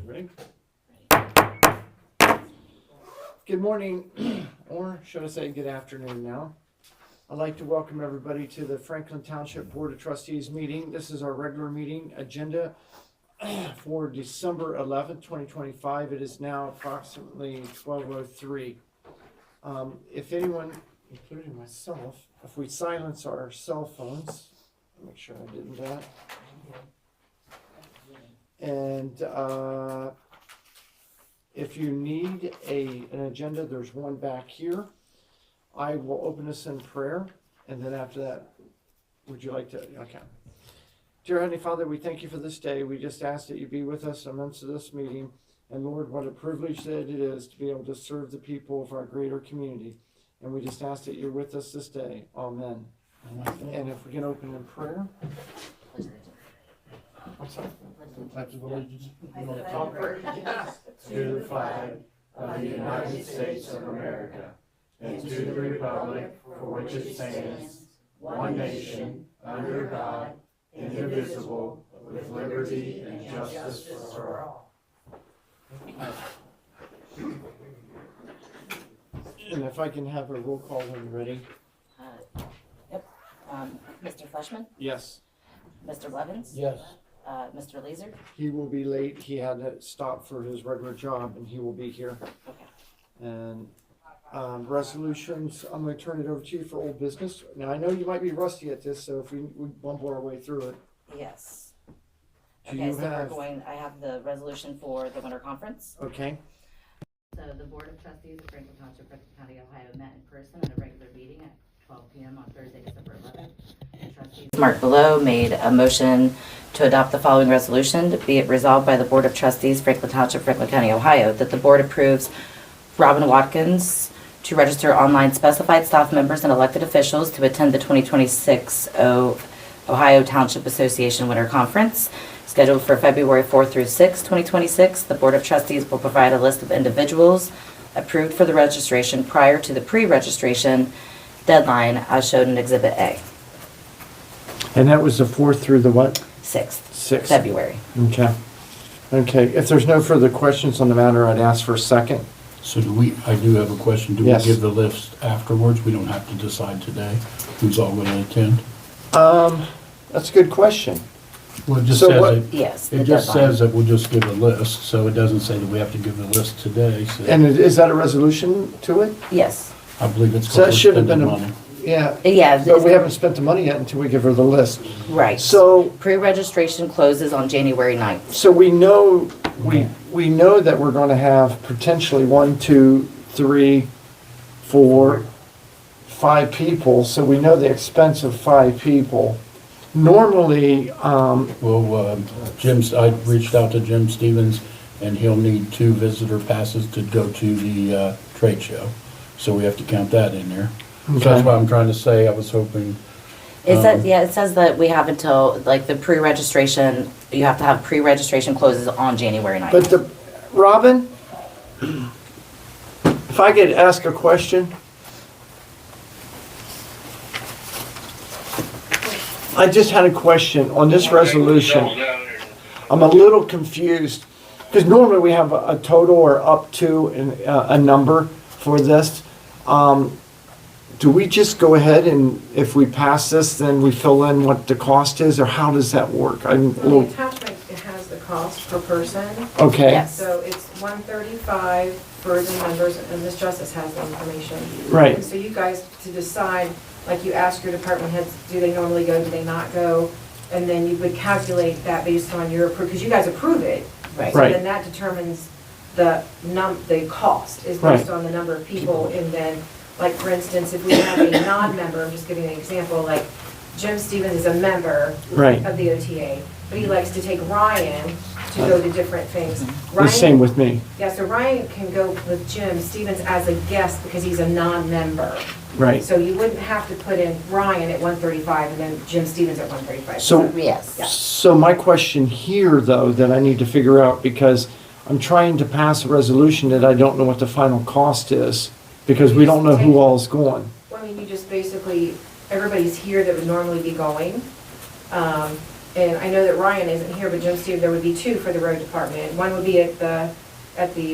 Ready? Good morning, or should I say good afternoon now. I'd like to welcome everybody to the Franklin Township Board of Trustees meeting. This is our regular meeting agenda for December 11th, 2025. It is now approximately 12:03. If anyone, including myself, if we silence our cell phones, make sure I didn't do that. And if you need an agenda, there's one back here. I will open us in prayer, and then after that, would you like to? Okay. Dear Heavenly Father, we thank you for this day. We just ask that you be with us in the midst of this meeting. And Lord, what a privilege that it is to be able to serve the people of our greater community. And we just ask that you're with us this day. Amen. And if we can open in prayer. I'm sorry. Pledge of allegiance. Yes. To the flag of the United States of America, and to the republic for which it stands, one nation, under God, indivisible, with liberty and justice for all. And if I can have a roll call when you're ready. Mr. Fleshman, Yes. Mr. Blevins, Yes. Mr. Leeser. He will be late. He had to stop for his regular job, and he will be here. Okay. And resolutions, I'm going to turn it over to you for old business. Now, I know you might be rusty at this, so if we bumble our way through it. Yes. Do Okay, you so have? I have the resolution for the winter conference. Okay. So the Board of Trustees of Franklin Township, Franklin County, Ohio met in person at a regular meeting at 12 p.m. on Thursday, December 11th. The trustees marked below made a motion to adopt the following resolution. To be it resolved by the Board of Trustees, Franklin Township, Franklin County, Ohio, that the board approves Robin Watkins to register online specified staff members and elected officials to attend the 2026 Ohio Township Association Winter Conference. Scheduled for February 4th through 6th, 2026, the Board of Trustees will provide a list of individuals approved for the registration prior to the pre-registration deadline as shown in Exhibit A, And that was the 4th through the what? 6th 6th. February. Okay. Okay. If there's no further questions on the matter, I'd ask for a second. So I do have a question. Do we Yes. give the list afterwards? We don't have to decide today who's all going to attend? That's a good question. Well, it just So says, what- Yes, the it just deadline. says that we'll just give a list, so it doesn't say that we have to give the list today. So And is that a resolution to it? Yes. I believe it's So that called should have been spending a, money. yeah. Yeah, But we haven't spent the money yet until we give her the list. right. So Pre-registration closes on January 9th. So we know, we know that we're gonna have potentially 1, 2, 3, 4, 5 people, so we know the expense of 5 people. Normally, Well, I reached out to Jim Stevens, and he'll need 2 visitor passes to go to the trade show. So we have to count that in there. So Okay. that's what I'm trying to say. I was hoping, It says, yeah, it says that we have until, like, the pre-registration, you have to have pre-registration closes on January 9th. but Robin, if I could ask a question? I just had a question on this resolution. I'm a little confused, because normally we have a total or up to a number for this. Do we just go ahead and if we pass this, then we fill in what the cost is, or how does that work? I'm a The little, attachment, it has the cost per person, okay, Yes. so it's $135 for the members, and Ms. Justice has the information. right, And so you guys to decide, like you ask your department heads, do they normally go, do they not go? And then you would calculate that based on your, because you guys approve it. Right. So Right. then that determines the cost is Right. based on the number of people. And then, like, for instance, if we have a non-member, I'm just giving an example, like Jim Stevens is a member right. of the OTA, but he likes to take Ryan to go to different things. The same Ryan, with me, yeah, so Ryan can go with Jim Stevens as a guest because he's a non-member. right. So you wouldn't have to put in Ryan at 135 and then Jim Stevens at 135. So- Yes. Yeah. So my question here, though, that I need to figure out, because I'm trying to pass a resolution that I don't know what the final cost is, because we don't know who all is going. Well, I mean, you just basically, everybody's here that would normally be going. And I know that Ryan isn't here, but Jim Steve, there would be 2 for the road department. One would be at the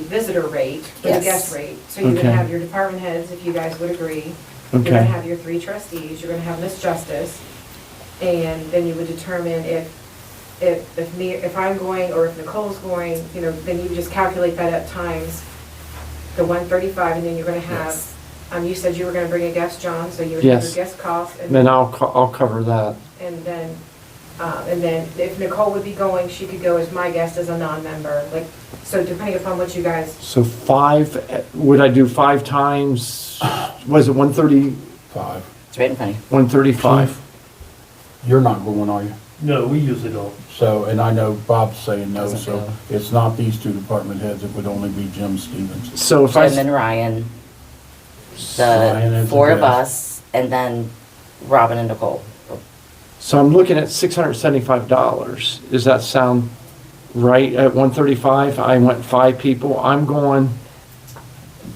visitor rate, or the Yes. guest rate. So you would Okay. have your department heads, if you guys would agree. You're gonna Okay, have your 3 trustees, you're gonna have Miss Justice, and then you would determine if I'm going, or if Nicole's going, you know, then you just calculate that up times the 135, and then you're gonna have, Yes. you said you were gonna bring a guest, John, so you would have Yes. your guest cost, then I'll cover that. and then if Nicole would be going, she could go as my guest as a non-member, like, so depending upon what you guys, So 5, would I do 5 times, was it 130, 5. It's right in front of you. 135? You're not going, are you? No, we usually don't. So, and I know Bob's saying no, Doesn't so go. it's not these 2 department heads, it would only be Jim Stevens. So if Jim and Ryan, Ryan the is a 4 of guest. us, and then Robin and Nicole. So I'm looking at $675. Does that sound right? At 135, I went 5 people. I'm going,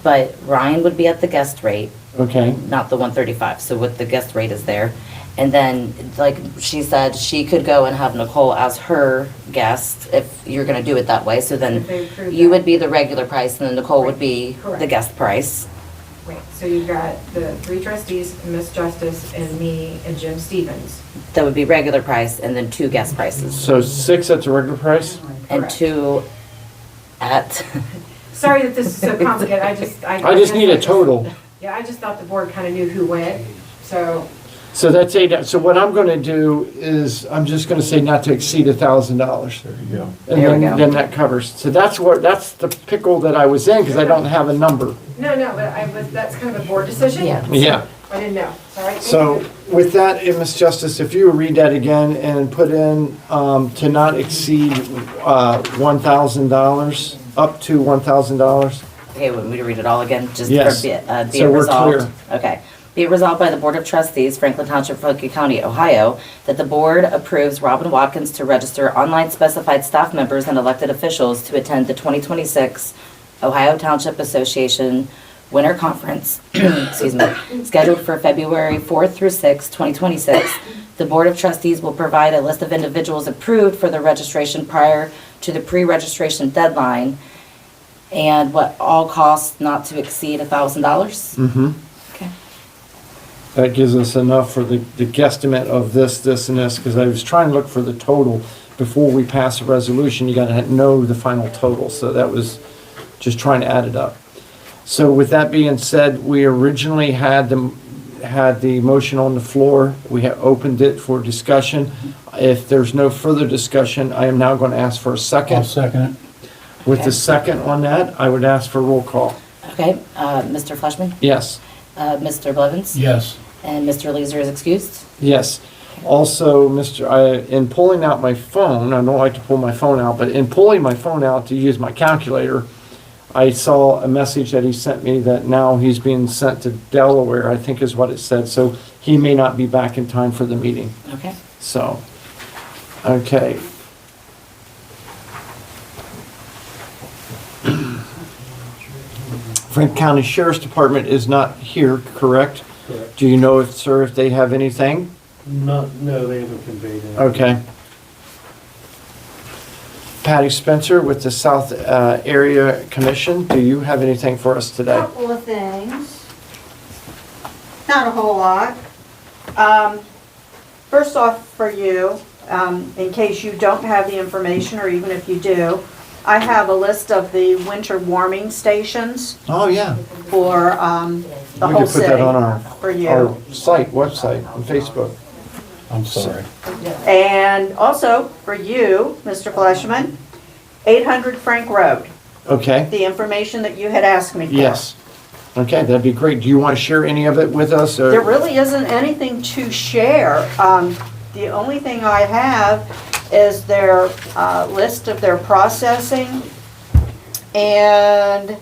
But Ryan would be at the guest rate, okay, not the 135, so what the guest rate is there. And then, like she said, she could go and have Nicole as her guest, if you're gonna do it that way, so then if they approve you that. would be the regular price, and then Nicole would be the Correct. guest price. Right, so you've got the 3 trustees, Miss Justice, and me, and Jim Stevens. That would be regular price, and then 2 guest prices, so 6 at the regular price? and Correct. 2 at, Sorry that this is so complicated, I just need a total. Yeah, I just thought the board kind of knew who went, so, So that's 8, so what I'm gonna do is, I'm just gonna say not to exceed $1,000. There you go. And There we then, go. then that covers, so that's the pickle that I was in, because I don't have a number. no, but that's kind of a board decision. Yeah. Yeah. I didn't know, sorry. thank So you. with that, Ms. Justice, if you would read that again and put in to not exceed $1,000, up to $1,000. okay, want me to read it all again, just Yes. for be it So we're resolved? Okay. Be it resolved by the Board of Trustees, Franklin Township, Fauquier County, Ohio, that the board approves Robin Watkins to register online specified staff members and elected officials to attend the 2026 Ohio Township Association Winter Conference, excuse me, scheduled for February 4th through 6th, 2026. The Board of Trustees will provide a list of individuals approved for the registration prior to the pre-registration deadline, and what all costs not to exceed $1,000. Mm-hmm. Okay. That gives us enough for the guesstimate of this, and this, because I was trying to look for the total before we pass a resolution. You gotta know the final total, so that was just trying to add it up. So with that being said, we originally had the motion on the floor. We have opened it for discussion. If there's no further discussion, I am now gonna ask for a I'll second. second it. With the second on that, I would ask for roll call. Okay, Mr. Fleshman, Yes. Mr. Blevins, Yes. and Mr. Leeser is excused. Yes. Also, in pulling out my phone, I don't like to pull my phone out, but in pulling my phone out to use my calculator, I saw a message that he sent me that now he's being sent to Delaware, I think is what it said. So he may not be back in time for the meeting. Okay. So, okay. Franklin County Sheriff's Department is not here, correct? Correct. Do you know if, sir, if they have anything? No, they haven't conveyed anything. Okay. Patty Spencer with the South Area Commission, do you have anything for us today? Couple of things. Not a whole lot. First off, for you, in case you don't have the information, or even if you do, I have a list of the winter warming stations Oh, yeah. for the We whole could put that on city, for our you. site, website, on Facebook. I'm sorry. And also, for you, Mr. Fleshman, 800 Frank Road, Okay, the information that you had asked me for. yes. Okay, that'd be great. Do you want to share any of it with us? or- There really isn't anything to share. The only thing I have is their list of their processing. And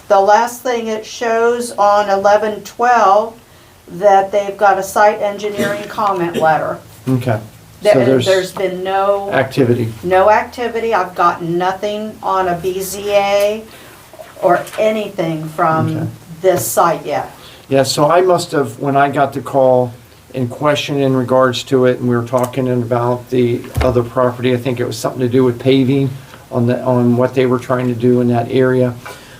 the last thing it shows on 11/12 that they've got a site engineering comment letter. Okay, so There's there's been no activity. activity. I've gotten nothing on a BZA or anything Okay. from this site yet. Yeah, so I must have, when I got the call, in question in regards to it, and we were talking about the other property. I think it was something to do with paving on what they were trying to do in that area.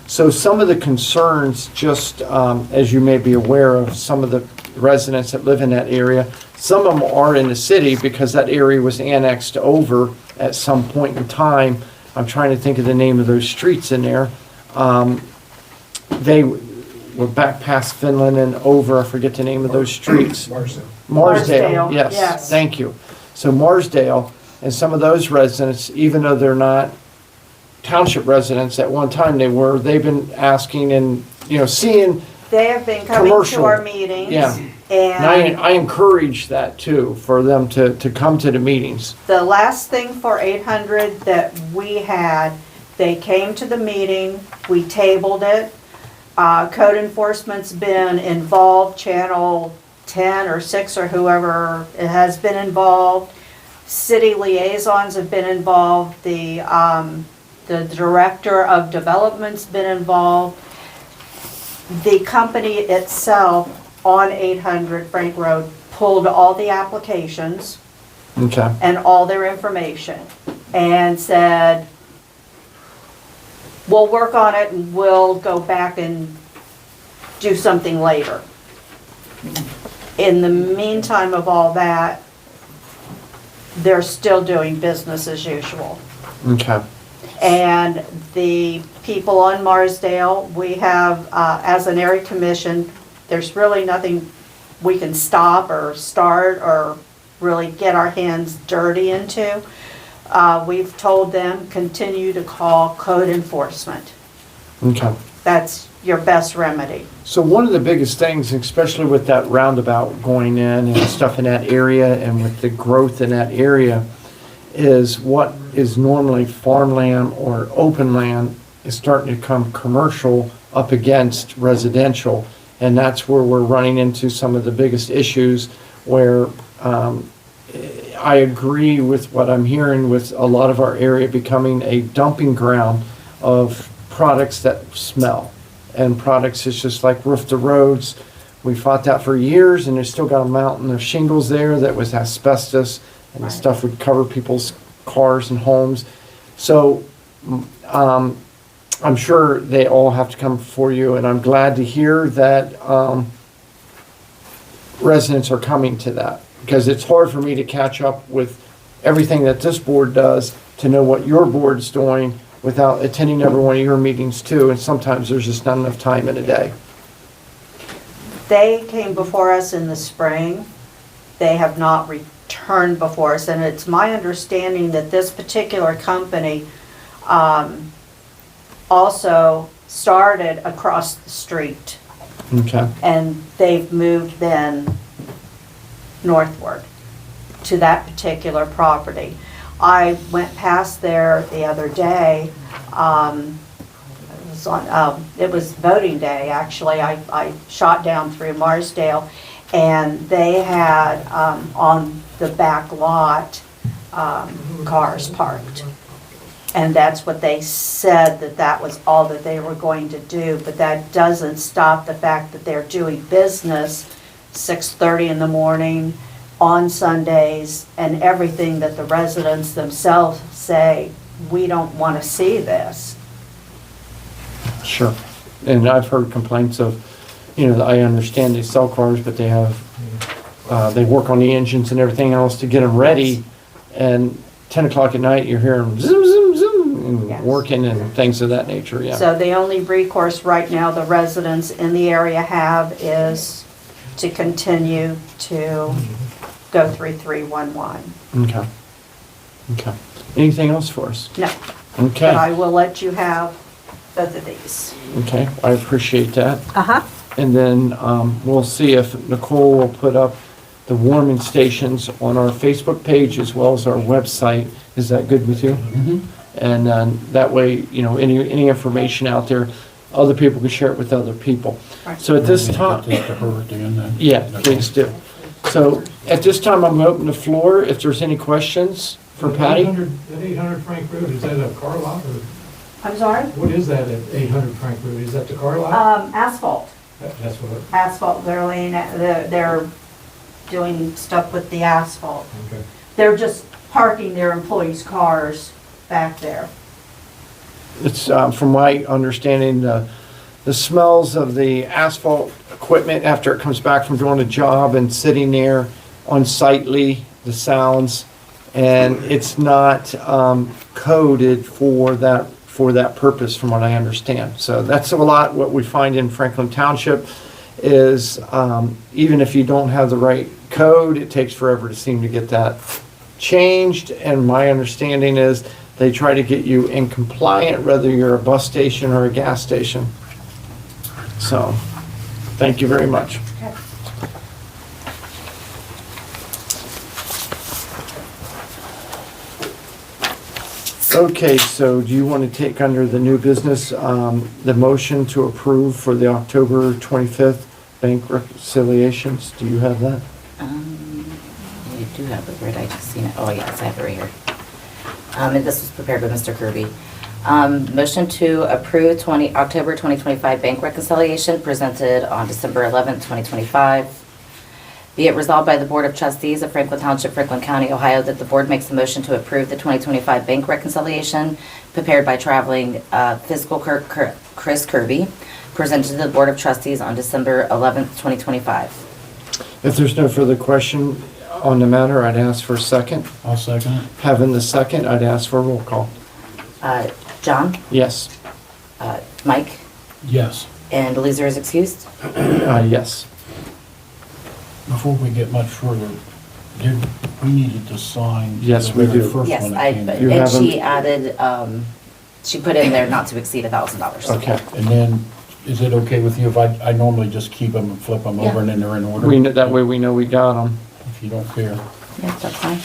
So some of the concerns, just as you may be aware of, some of the residents that live in that area, some of them are in the city because that area was annexed over at some point in time. I'm trying to think of the name of those streets in there. They were back past Finland and over, I forget the name of those streets. Marsdale, Marsdale, yes, yes. thank you. So Marsdale, and some of those residents, even though they're not township residents, at one time they've been asking and, seeing, They have been coming to Commercial. our meetings. Yeah. and And I encourage that too, for them to come to the meetings. the last thing for 800 that we had, they came to the meeting, we tabled it. Code enforcement's been involved, Channel 10 or 6 or whoever it has been involved. City liaisons have been involved, the director of development's been involved. The company itself on 800 Frank Road pulled all the applications Okay, and all their information and said, we'll work on it and we'll go back and do something later. In the meantime of all that, they're still doing business as usual. okay, And the people on Marsdale, we have, as an area commission, there's really nothing we can stop or start or really get our hands dirty into. We've told them, continue to call code enforcement. okay. That's your best remedy. So one of the biggest things, especially with that roundabout going in and stuff in that area and with the growth in that area, is what is normally farmland or open land is starting to become commercial up against residential. And that's where we're running into some of the biggest issues where I agree with what I'm hearing with a lot of our area becoming a dumping ground of products that smell. And products, it's just like roof to roads. We fought that for years and there's still got a mountain of shingles there that was asbestos and the stuff would cover people's cars and homes. So I'm sure they all have to come before you, and I'm glad to hear that residents are coming to that, because it's hard for me to catch up with everything that this board does to know what your board's doing without attending every one of your meetings too, and sometimes there's just not enough time in a day. They came before us in the spring. They have not returned before us, and it's my understanding that this particular company also started across the street, Okay, and they've moved then northward to that particular property. I went past there the other day, it was voting day, actually. I shot down through Marsdale, and they had, on the back lot, cars parked. And that's what they said, that was all that they were going to do, but that doesn't stop the fact that they're doing business 6:30 in the morning on Sundays, and everything that the residents themselves say, we don't want to see this. sure. And I've heard complaints of, I understand they sell cars, but they have, they work on the engines and everything else to get them ready. And 10 o'clock at night, you're hearing zoom, zoom, zoom, and Yes. working and things of that nature, yeah. So the only recourse right now the residents in the area have is to continue to go 3311. Okay. Okay. Anything else for us? No, Okay, but I will let you have both of these. okay, I appreciate that. Uh-huh. And then we'll see if Nicole will put up the warming stations on our Facebook page as well as our website. Is that good with you? Mhm. And that way, any information out there, other people can share it with other people. Right. So at this Get time, this to her at the end then. yeah, please do. So at this time, I'm going to open the floor if there's any questions for Patty. That 800 Frank Road, is that a car lot, or I'm sorry? what is that at 800 Frank Road? Is that the car lot? Asphalt. That's what, Asphalt, they're laying, they're doing stuff with the asphalt. Okay. They're just parking their employees' cars back there. It's, from my understanding, the smells of the asphalt equipment after it comes back from doing a job and sitting there unsightly, the sounds, and it's not coded for that purpose, from what I understand. So that's a lot what we find in Franklin Township is, even if you don't have the right code, it takes forever to seem to get that changed. And my understanding is they try to get you in compliant, whether you're a bus station or a gas station. So, thank you very much. Okay, so do you want to take under the new business, the motion to approve for the October 25th bank reconciliations? Do you have that? I do have it, right, I just seen it, oh yes, I have it right here. And this was prepared by Mr. Kirby. Motion to approve October 2025 bank reconciliation presented on December 11th, 2025. Be it resolved by the Board of Trustees of Franklin Township, Franklin County, Ohio, that the board makes a motion to approve the 2025 bank reconciliation prepared by traveling fiscal clerk Chris Kirby, presented to the Board of Trustees on December 11th, 2025. If there's no further question on the matter, I'd ask for a second. I'll second it. Having the second, I'd ask for a roll call. John, Yes. Mike, Yes. and Eliezer is excused. Yes. Before we get much further, we needed to sign. Yes, the we very do. first Yes, one that came in. You and have she added, she put in there not to exceed $1,000. Okay. And then, is it okay with you if I normally just keep them and flip them over and then they're in order? That way we know we got them. If you don't care. Yeah, that's fine.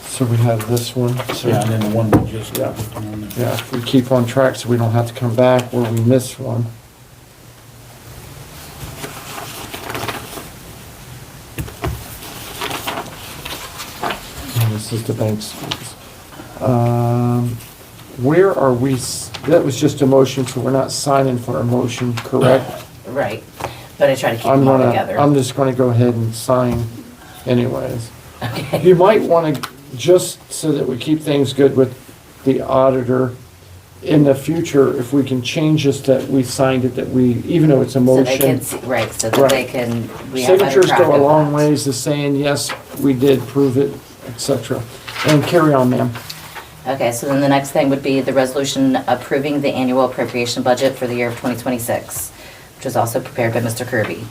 So we have this one. So, Yeah, and then the one we just. Yeah. yeah, if we keep on track so we don't have to come back where we missed one. And this is the bank's. Where are we, that was just a motion, so we're not signing for a motion, correct? Right, but I try to keep them all together. I'm just gonna go ahead and sign anyways. Okay. You might wanna, just so that we keep things good with the auditor, in the future, if we can change this, that we signed it, that we, even though it's a So they can motion. see, right, so that Right. they can, we have better Signatures track go a of long that. ways to saying, yes, we did prove it, etc. And carry on, ma'am. Okay, so then the next thing would be the resolution approving the annual appropriation budget for the year of 2026, which was also prepared by Mr. Kirby.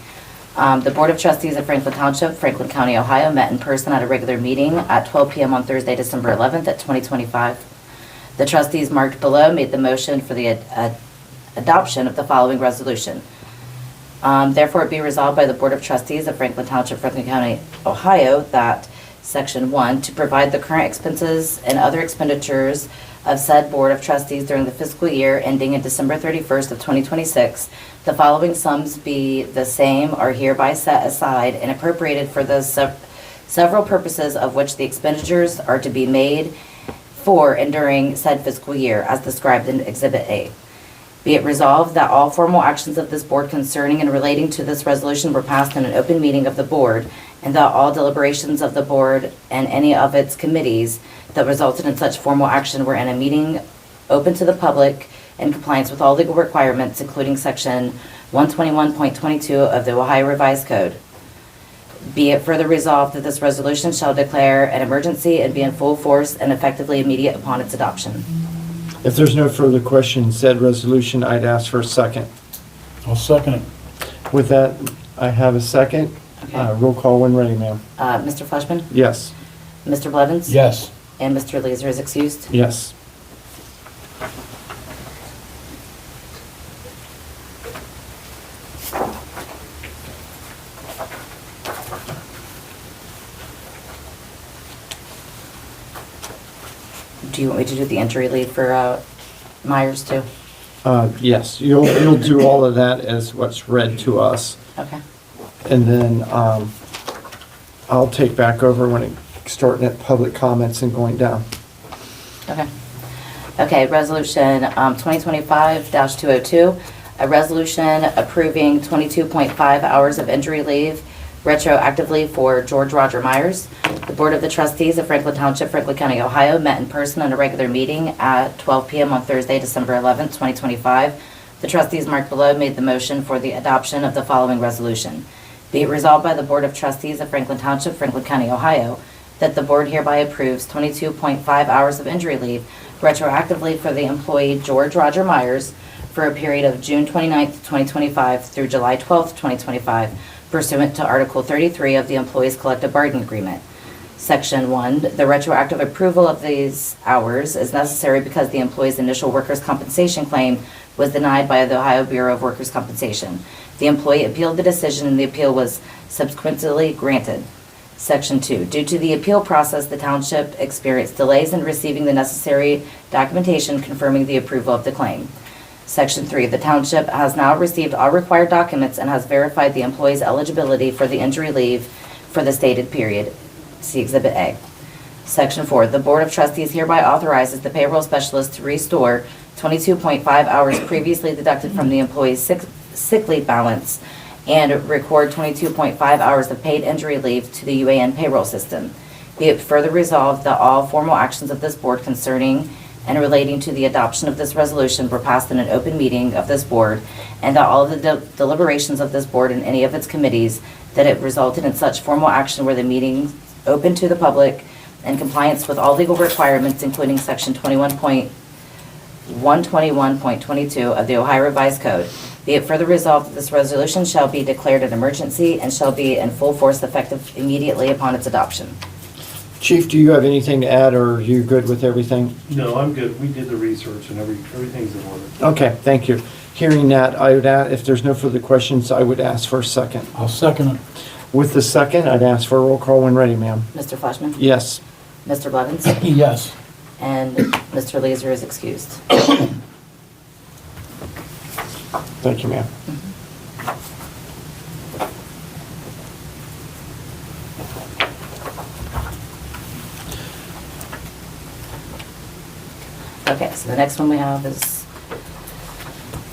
The Board of Trustees of Franklin Township, Franklin County, Ohio, met in person at a regular meeting at 12 p.m. on Thursday, December 11th at 2025. The trustees marked below made the motion for the adoption of the following resolution. Therefore, it be resolved by the Board of Trustees of Franklin Township, Franklin County, Ohio, that Section 1, to provide the current expenses and other expenditures of said Board of Trustees during the fiscal year ending in December 31st of 2026, the following sums be the same are hereby set aside and appropriated for the several purposes of which the expenditures are to be made for and during said fiscal year, as described in Exhibit A. Be it resolved that all formal actions of this board concerning and relating to this resolution were passed in an open meeting of the board, and that all deliberations of the board and any of its committees that resulted in such formal action were in a meeting open to the public in compliance with all legal requirements, including Section 121.22 of the Ohio Revised Code. Be it further resolved that this resolution shall declare an emergency and be in full force and effectively immediate upon its adoption. If there's no further questions, said resolution, I'd ask for a second. I'll second it. With that, I have a second. Roll call when ready, ma'am. Mr. Fleshman, Yes. Mr. Blevins? Yes. And Mr. Leeser is excused? Yes. Do you want me to do the entry lead for Myers too? Yes, you'll do all of that as what's read to us. Okay. And then, I'll take back over when it, starting at public comments and going down. Okay. Okay, resolution 2025-202, a resolution approving 22.5 hours of injury leave retroactively for George Roger Myers. The Board of the Trustees of Franklin Township, Franklin County, Ohio met in person on a regular meeting at 12 p.m. on Thursday, December 11th, 2025. The trustees marked below made the motion for the adoption of the following resolution. Be it resolved by the Board of Trustees of Franklin Township, Franklin County, Ohio, that the board hereby approves 22.5 hours of injury leave retroactively for the employee George Roger Myers for a period of June 29th, 2025 through July 12th, 2025, pursuant to Article 33 of the Employees Collective Bargaining Agreement. Section 1, the retroactive approval of these hours is necessary because the employee's initial workers' compensation claim was denied by the Ohio Bureau of Workers' Compensation. The employee appealed the decision and the appeal was subsequently granted. Section 2, due to the appeal process, the township experienced delays in receiving the necessary documentation confirming the approval of the claim. Section 3, the township has now received all required documents and has verified the employee's eligibility for the injury leave for the stated period. See Exhibit A. Section 4, the Board of Trustees hereby authorizes the payroll specialist to restore 22.5 hours previously deducted from the employee's sick leave balance and record 22.5 hours of paid injury leave to the UAN payroll system. Be it further resolved that all formal actions of this board concerning and relating to the adoption of this resolution were passed in an open meeting of this board, and that all of the deliberations of this board and any of its committees that it resulted in such formal action where the meeting open to the public in compliance with all legal requirements, including Section 121.22 of the Ohio Revised Code. Be it further resolved that this resolution shall be declared an emergency and shall be in full force effective immediately upon its adoption. Chief, do you have anything to add, or are you good with everything? No, I'm good. We did the research and everything's in order. Okay, thank you. Hearing that, I would add, if there's no further questions, I would ask for a second. I'll second it. With the second, I'd ask for a roll call when ready, ma'am. Mr. Fleshman? Yes. Mr. Blevins? Yes. And Mr. Leeser is excused. Thank you, ma'am. Okay, so the next one we have is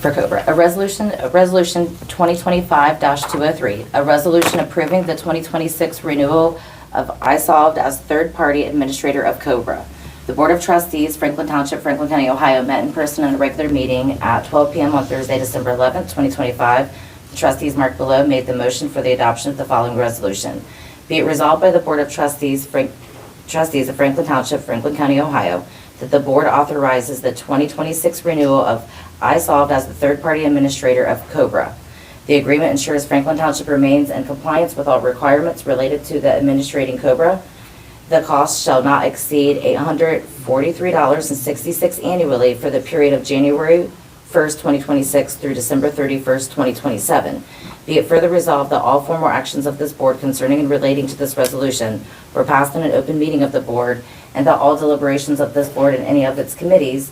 for Cobra. A resolution 2025-203, a resolution approving the 2026 renewal of iSolved as third-party administrator of Cobra. The Board of Trustees, Franklin Township, Franklin County, Ohio, met in person in a regular meeting at 12 p.m. on Thursday, December 11th, 2025. The trustees marked below made the motion for the adoption of the following resolution. Be it resolved by the Board of Trustees of Franklin Township, Franklin County, Ohio, that the board authorizes the 2026 renewal of iSolved as the third-party administrator of Cobra. The agreement ensures Franklin Township remains in compliance with all requirements related to the administrating Cobra. The cost shall not exceed $843.66 annually for the period of January 1st, 2026 through December 31st, 2027. Be it further resolved that all formal actions of this board concerning and relating to this resolution were passed in an open meeting of the board, and that all deliberations of this board and any of its committees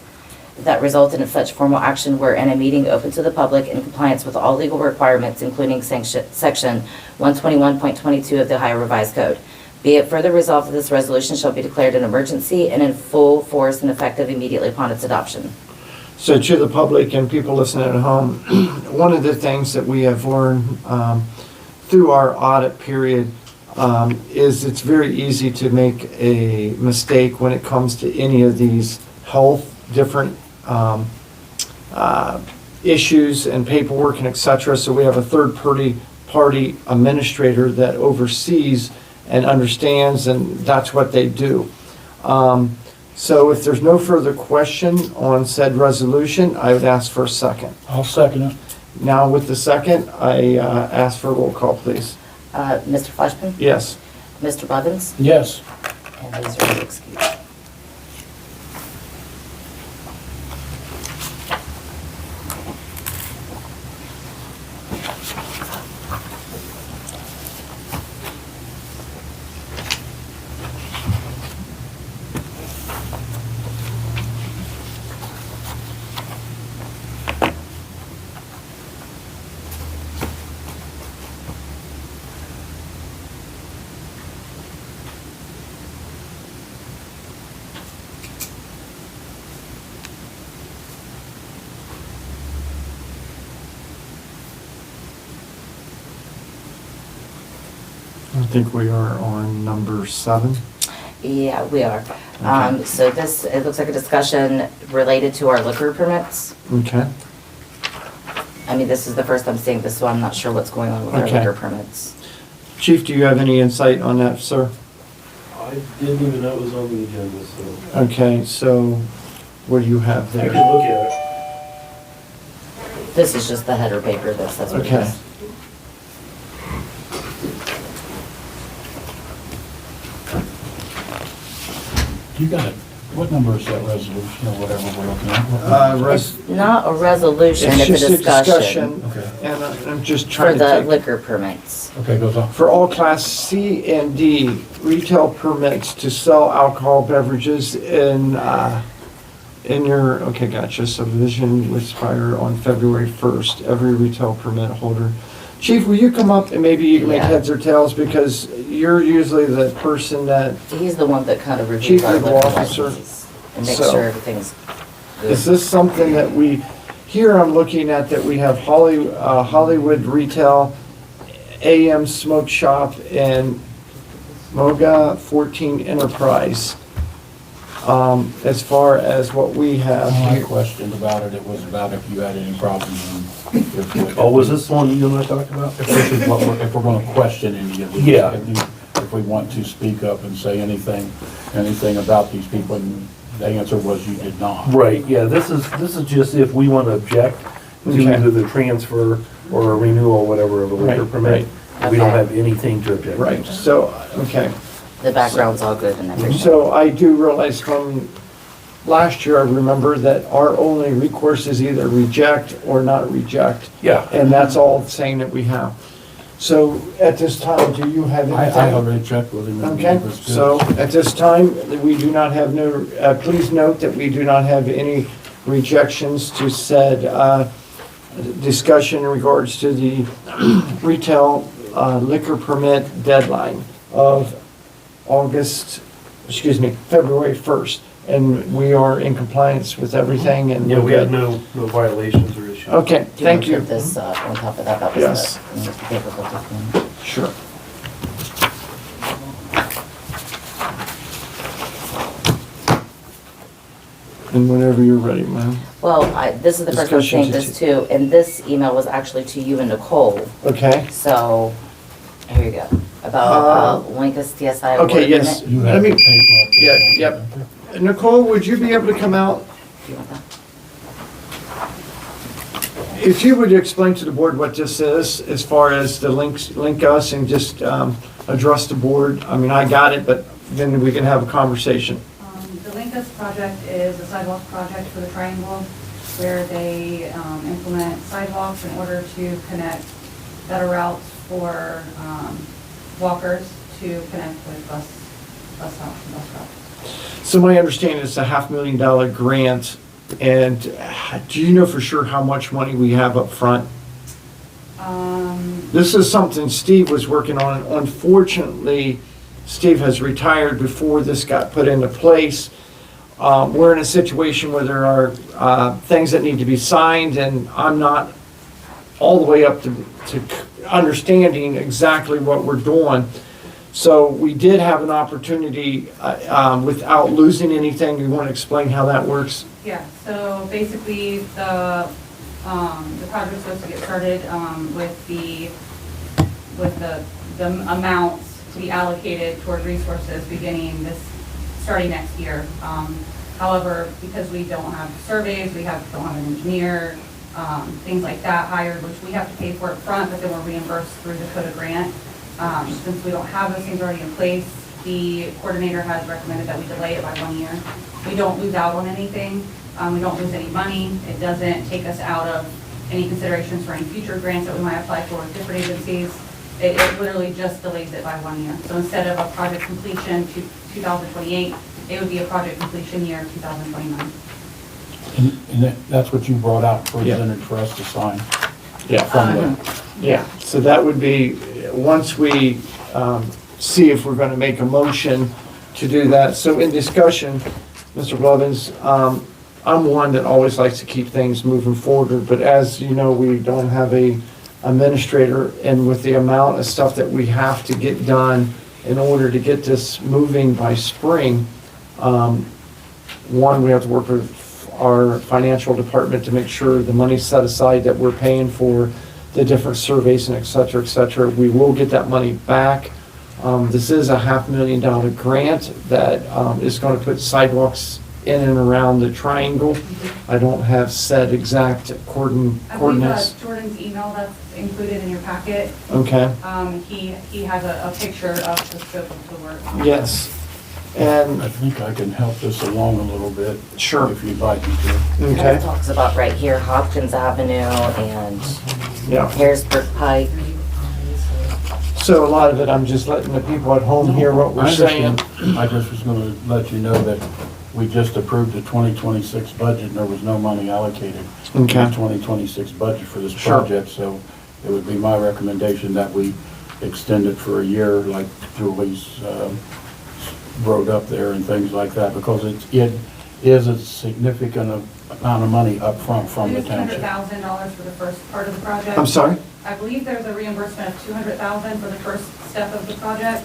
that resulted in such formal action were in a meeting open to the public in compliance with all legal requirements, including Section 121.22 of the Ohio Revised Code. Be it further resolved that this resolution shall be declared an emergency and in full force and effective immediately upon its adoption. So to the public and people listening at home, one of the things that we have learned through our audit period is it's very easy to make a mistake when it comes to any of these different issues and paperwork and et cetera. So we have a third party administrator that oversees and understands, and that's what they do. So if there's no further question on said resolution, I would ask for a second. I'll second it. Now with the second, I ask for a roll call, please. Mr. Fleshman? Yes. Mr. Blevins? Yes. And Leeser is excused. think we are on number 7. Yeah, we are. So this, it looks like a discussion related to our liquor permits. Okay. I mean, this is the first I'm seeing this, so I'm not sure what's going on with our Okay. liquor permits. Chief, do you have any insight on that, sir? I didn't even know it was on the agenda, so Okay, so what do you have I there? can look at it. This is just the header paper, that's what it Okay. is. You got it. What number is that resolution or whatever we're looking at? What number is It's not a resolution, it's a just discussion Okay. And I'm just for trying to the take, liquor permits. it? Okay, goes on. for all Class C and D retail permits to sell alcohol beverages in your, okay, gotcha, subdivision will expire on February 1st, every retail permit holder. Chief, will you come up and maybe you can make Yeah. heads or tails, because you're usually the person that, He's the one that kind of reviews Chief our legal liquor officer. licenses and makes So- sure everything's is good. this something that we, here I'm looking at that we have Hollywood Retail, AM Smoke Shop, and Moga 14 Enterprise. As far as what we have My here. question about it, it was about if you had any problem. Oh, was this the one you and I talked about? If we're gonna question any of these. Yeah. If we want to speak up and say anything about these people, and the answer was you did not. Right, yeah, this is just if we want to object to Okay. either the transfer or a renewal or whatever of a liquor Right, permit. right. We don't Okay. have anything to object to. Right, so, okay. The background's all good and everything. So I do realize from last year, I remember that our only recourse is either reject or not reject. Yeah. And that's all saying that we have. So at this time, do you have I anything? already checked with him. and Okay, it was good. so at this time, we do not have please note that we do not have any rejections to said discussion in regards to the retail liquor permit deadline of February 1st. And we are in compliance with everything and. Yeah, we we're had good. no violations or issues. Okay, Do thank wanna you. put this on top of that? That was Yes. the paper clip this one. Sure. And whenever you're ready, ma'am. Well, this is the first I'm Discussion seeing to this too, and this email was actually to you and Nicole. Okay? So, here you go, about Linkus TSI award Okay, yes. agreement. You Let have me- the paper up there. Yeah, yep. Nicole, would you be able to come out? Do you want that? If you would explain to the board what this is, as far as the link us and just address the board. I mean, I got it, but then we can have a conversation. The Linkus project is a sidewalk project for the Triangle, where they implement sidewalks in order to connect better routes for walkers to connect with bus stops and bus routes. So my understanding is a $500,000 grant, and do you know for sure how much money we have up front? This is something Steve was working on. Unfortunately, Steve has retired before this got put into place. We're in a situation where there are things that need to be signed, and I'm not all the way up to understanding exactly what we're doing. So we did have an opportunity, without losing anything. You want to explain how that works? Yeah, so basically, the project's supposed to get started with the amounts to be allocated toward resources starting next year. However, because we don't have surveys, don't have an engineer, things like that hired, which we have to pay for up front, but then we're reimbursed through the CODA grant. Since we don't have those things already in place, the coordinator has recommended that we delay it by 1 year. We don't lose out on anything. We don't lose any money. It doesn't take us out of any considerations for any future grants that we might apply for with different agencies. It literally just delays it by 1 year. So instead of a project completion to 2028, it would be a project completion year 2029. And that's what you brought out, presented for us to sign from the. Yeah, so that would be, once we see if we're going to make a motion to do that. So in discussion, Mr. Blevins, I'm one that always likes to keep things moving forward, but as you know, we don't have a administrator, and with the amount of stuff that we have to get done in order to get this moving by spring, one, we have to work with our financial department to make sure the money's set aside that we're paying for the different surveys and et cetera, et cetera. We will get that money back. This is a $500,000 grant that is going to put sidewalks in and around the triangle. I don't have set exact I believe coordinates. Jordan's email that's included in your packet, Okay, he has a picture of the scope of the work. yes. And, I think I can help this along a little bit. Sure. If you'd like me to. okay, It talks about right here Hopkins Avenue and yeah. Harrisburg Pike. So a lot of it, I'm just letting the people at home hear what I we're saying. understand. I just was gonna let you know that we just approved the 2026 budget and there was no money allocated in Okay. the 2026 budget for this Sure. project, so it would be my recommendation that we extend it for a year, like Julie's wrote up there and things like that, because it is a significant amount of money up front from the It is township. $200,000 for the first part of the project. I'm sorry? I believe there's a reimbursement of $200,000 for the first step of the project.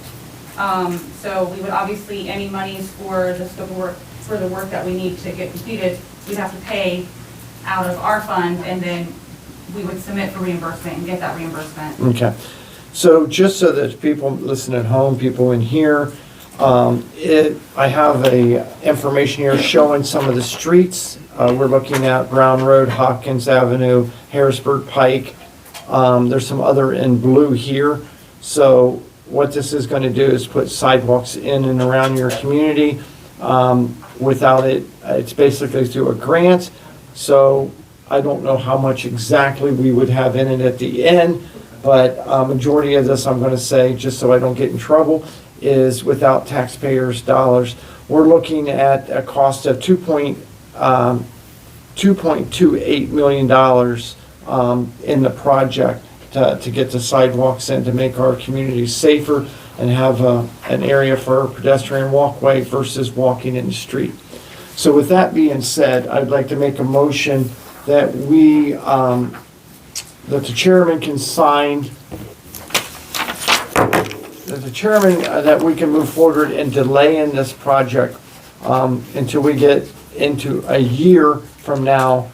So we would obviously, any monies for the scope of work, for the work that we need to get completed, we'd have to pay out of our fund, and then we would submit for reimbursement and get that reimbursement. Okay. So just so that people listen at home, people in here, I have information here showing some of the streets. We're looking at Brown Road, Hopkins Avenue, Harrisburg Pike. There's some other in blue here. So what this is going to do is put sidewalks in and around your community. Without it, it's basically through a grant. So I don't know how much exactly we would have in it at the end, but majority of this, I'm going to say, just so I don't get in trouble, is without taxpayers' dollars. We're looking at a cost of $2.28 million in the project to get the sidewalks in, to make our communities safer and have an area for pedestrian walkway versus walking in the street. So with that being said, I'd like to make a motion that that the chairman can sign, that we can move forward and delay in this project until we get into a year from now.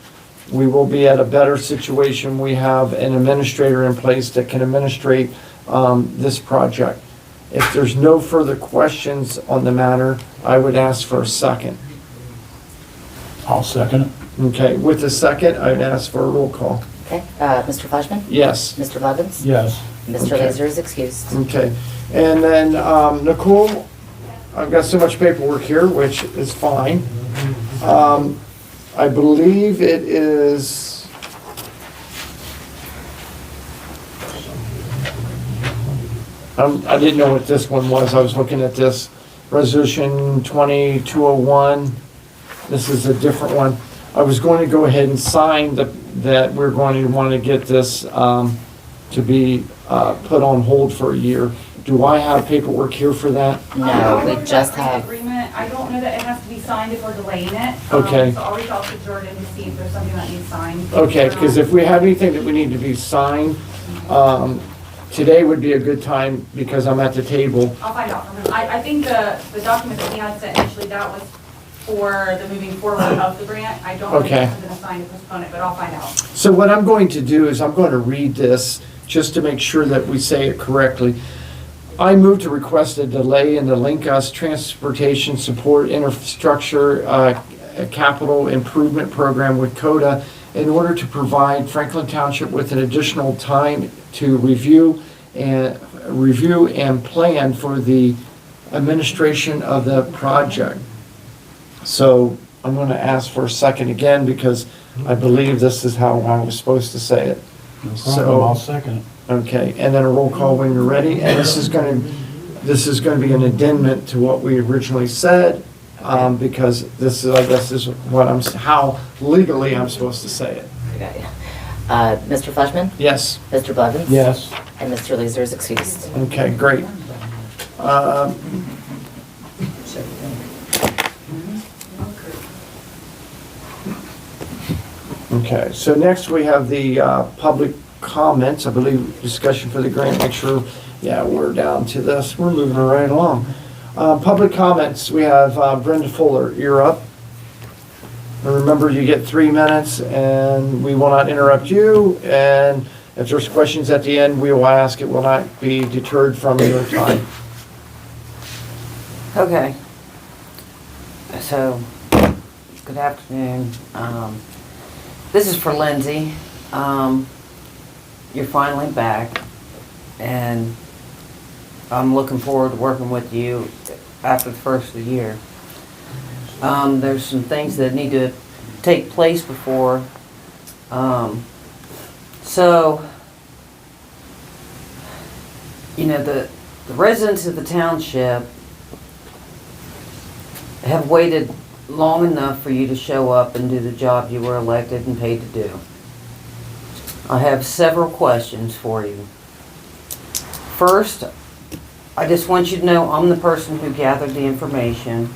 We will be at a better situation. We have an administrator in place that can administrate this project. If there's no further questions on the matter, I would ask for a second. I'll second it. Okay, with a second, I'd ask for a roll call. Okay, Mr. Flashman? Yes. Mr. Blevins? Yes. Mr. Okay. Laser is excused. Okay, and then, Nicole, I've got so much paperwork here, which is fine. I believe it is, I didn't know what this one was. I was looking at this, Resolution 2201. This is a different one. I was going to go ahead and sign that we're going to want to get this to be put on hold for a year. Do I have paperwork here for that? No, we just have, Agreement, I don't know that it has to be signed if we're delaying it. Okay. So I'll reach out to Jordan to see if there's something that needs signed. Okay, because if we have anything that we need to be signed, today would be a good time because I'm at the table. I'll find out from him. I think the document that he had sent initially, that was for the moving forward of the grant. I don't know if Okay. I'm gonna sign to postpone it, but I'll find out. So what I'm going to do is I'm going to read this just to make sure that we say it correctly. I move to request a delay in the Linkus Transportation Support Infrastructure Capital Improvement Program with CODA in order to provide Franklin Township with an additional time to review and plan for the administration of the project. So I'm going to ask for a second again because I believe this is how I was supposed to say it. No So- problem, I'll second it. Okay, and then a roll call when you're ready, and this is gonna be an addendum to what we originally said, because this is, I guess, is what how legally I'm supposed to say it. okay. Mr. Flashman? Yes, Mr. Blevins? Yes. And Mr. Laser is excused. okay, great. Okay, so next we have the public comments. I believe discussion for the grant, make sure, yeah, we're down to this. We're moving right along. Public comments, we have Brenda Fuller, you're up. And remember, you get 3 minutes and we will not interrupt you. And if there's questions at the end, we will ask. It will not be deterred from your time. Okay. So, good afternoon. This is for Lindsay. You're finally back, and I'm looking forward to working with you after the first of the year. There's some things that need to take place before. So, you know, the residents of the township have waited long enough for you to show up and do the job you were elected and paid to do. I have several questions for you. First, I just want you to know I'm the person who gathered the information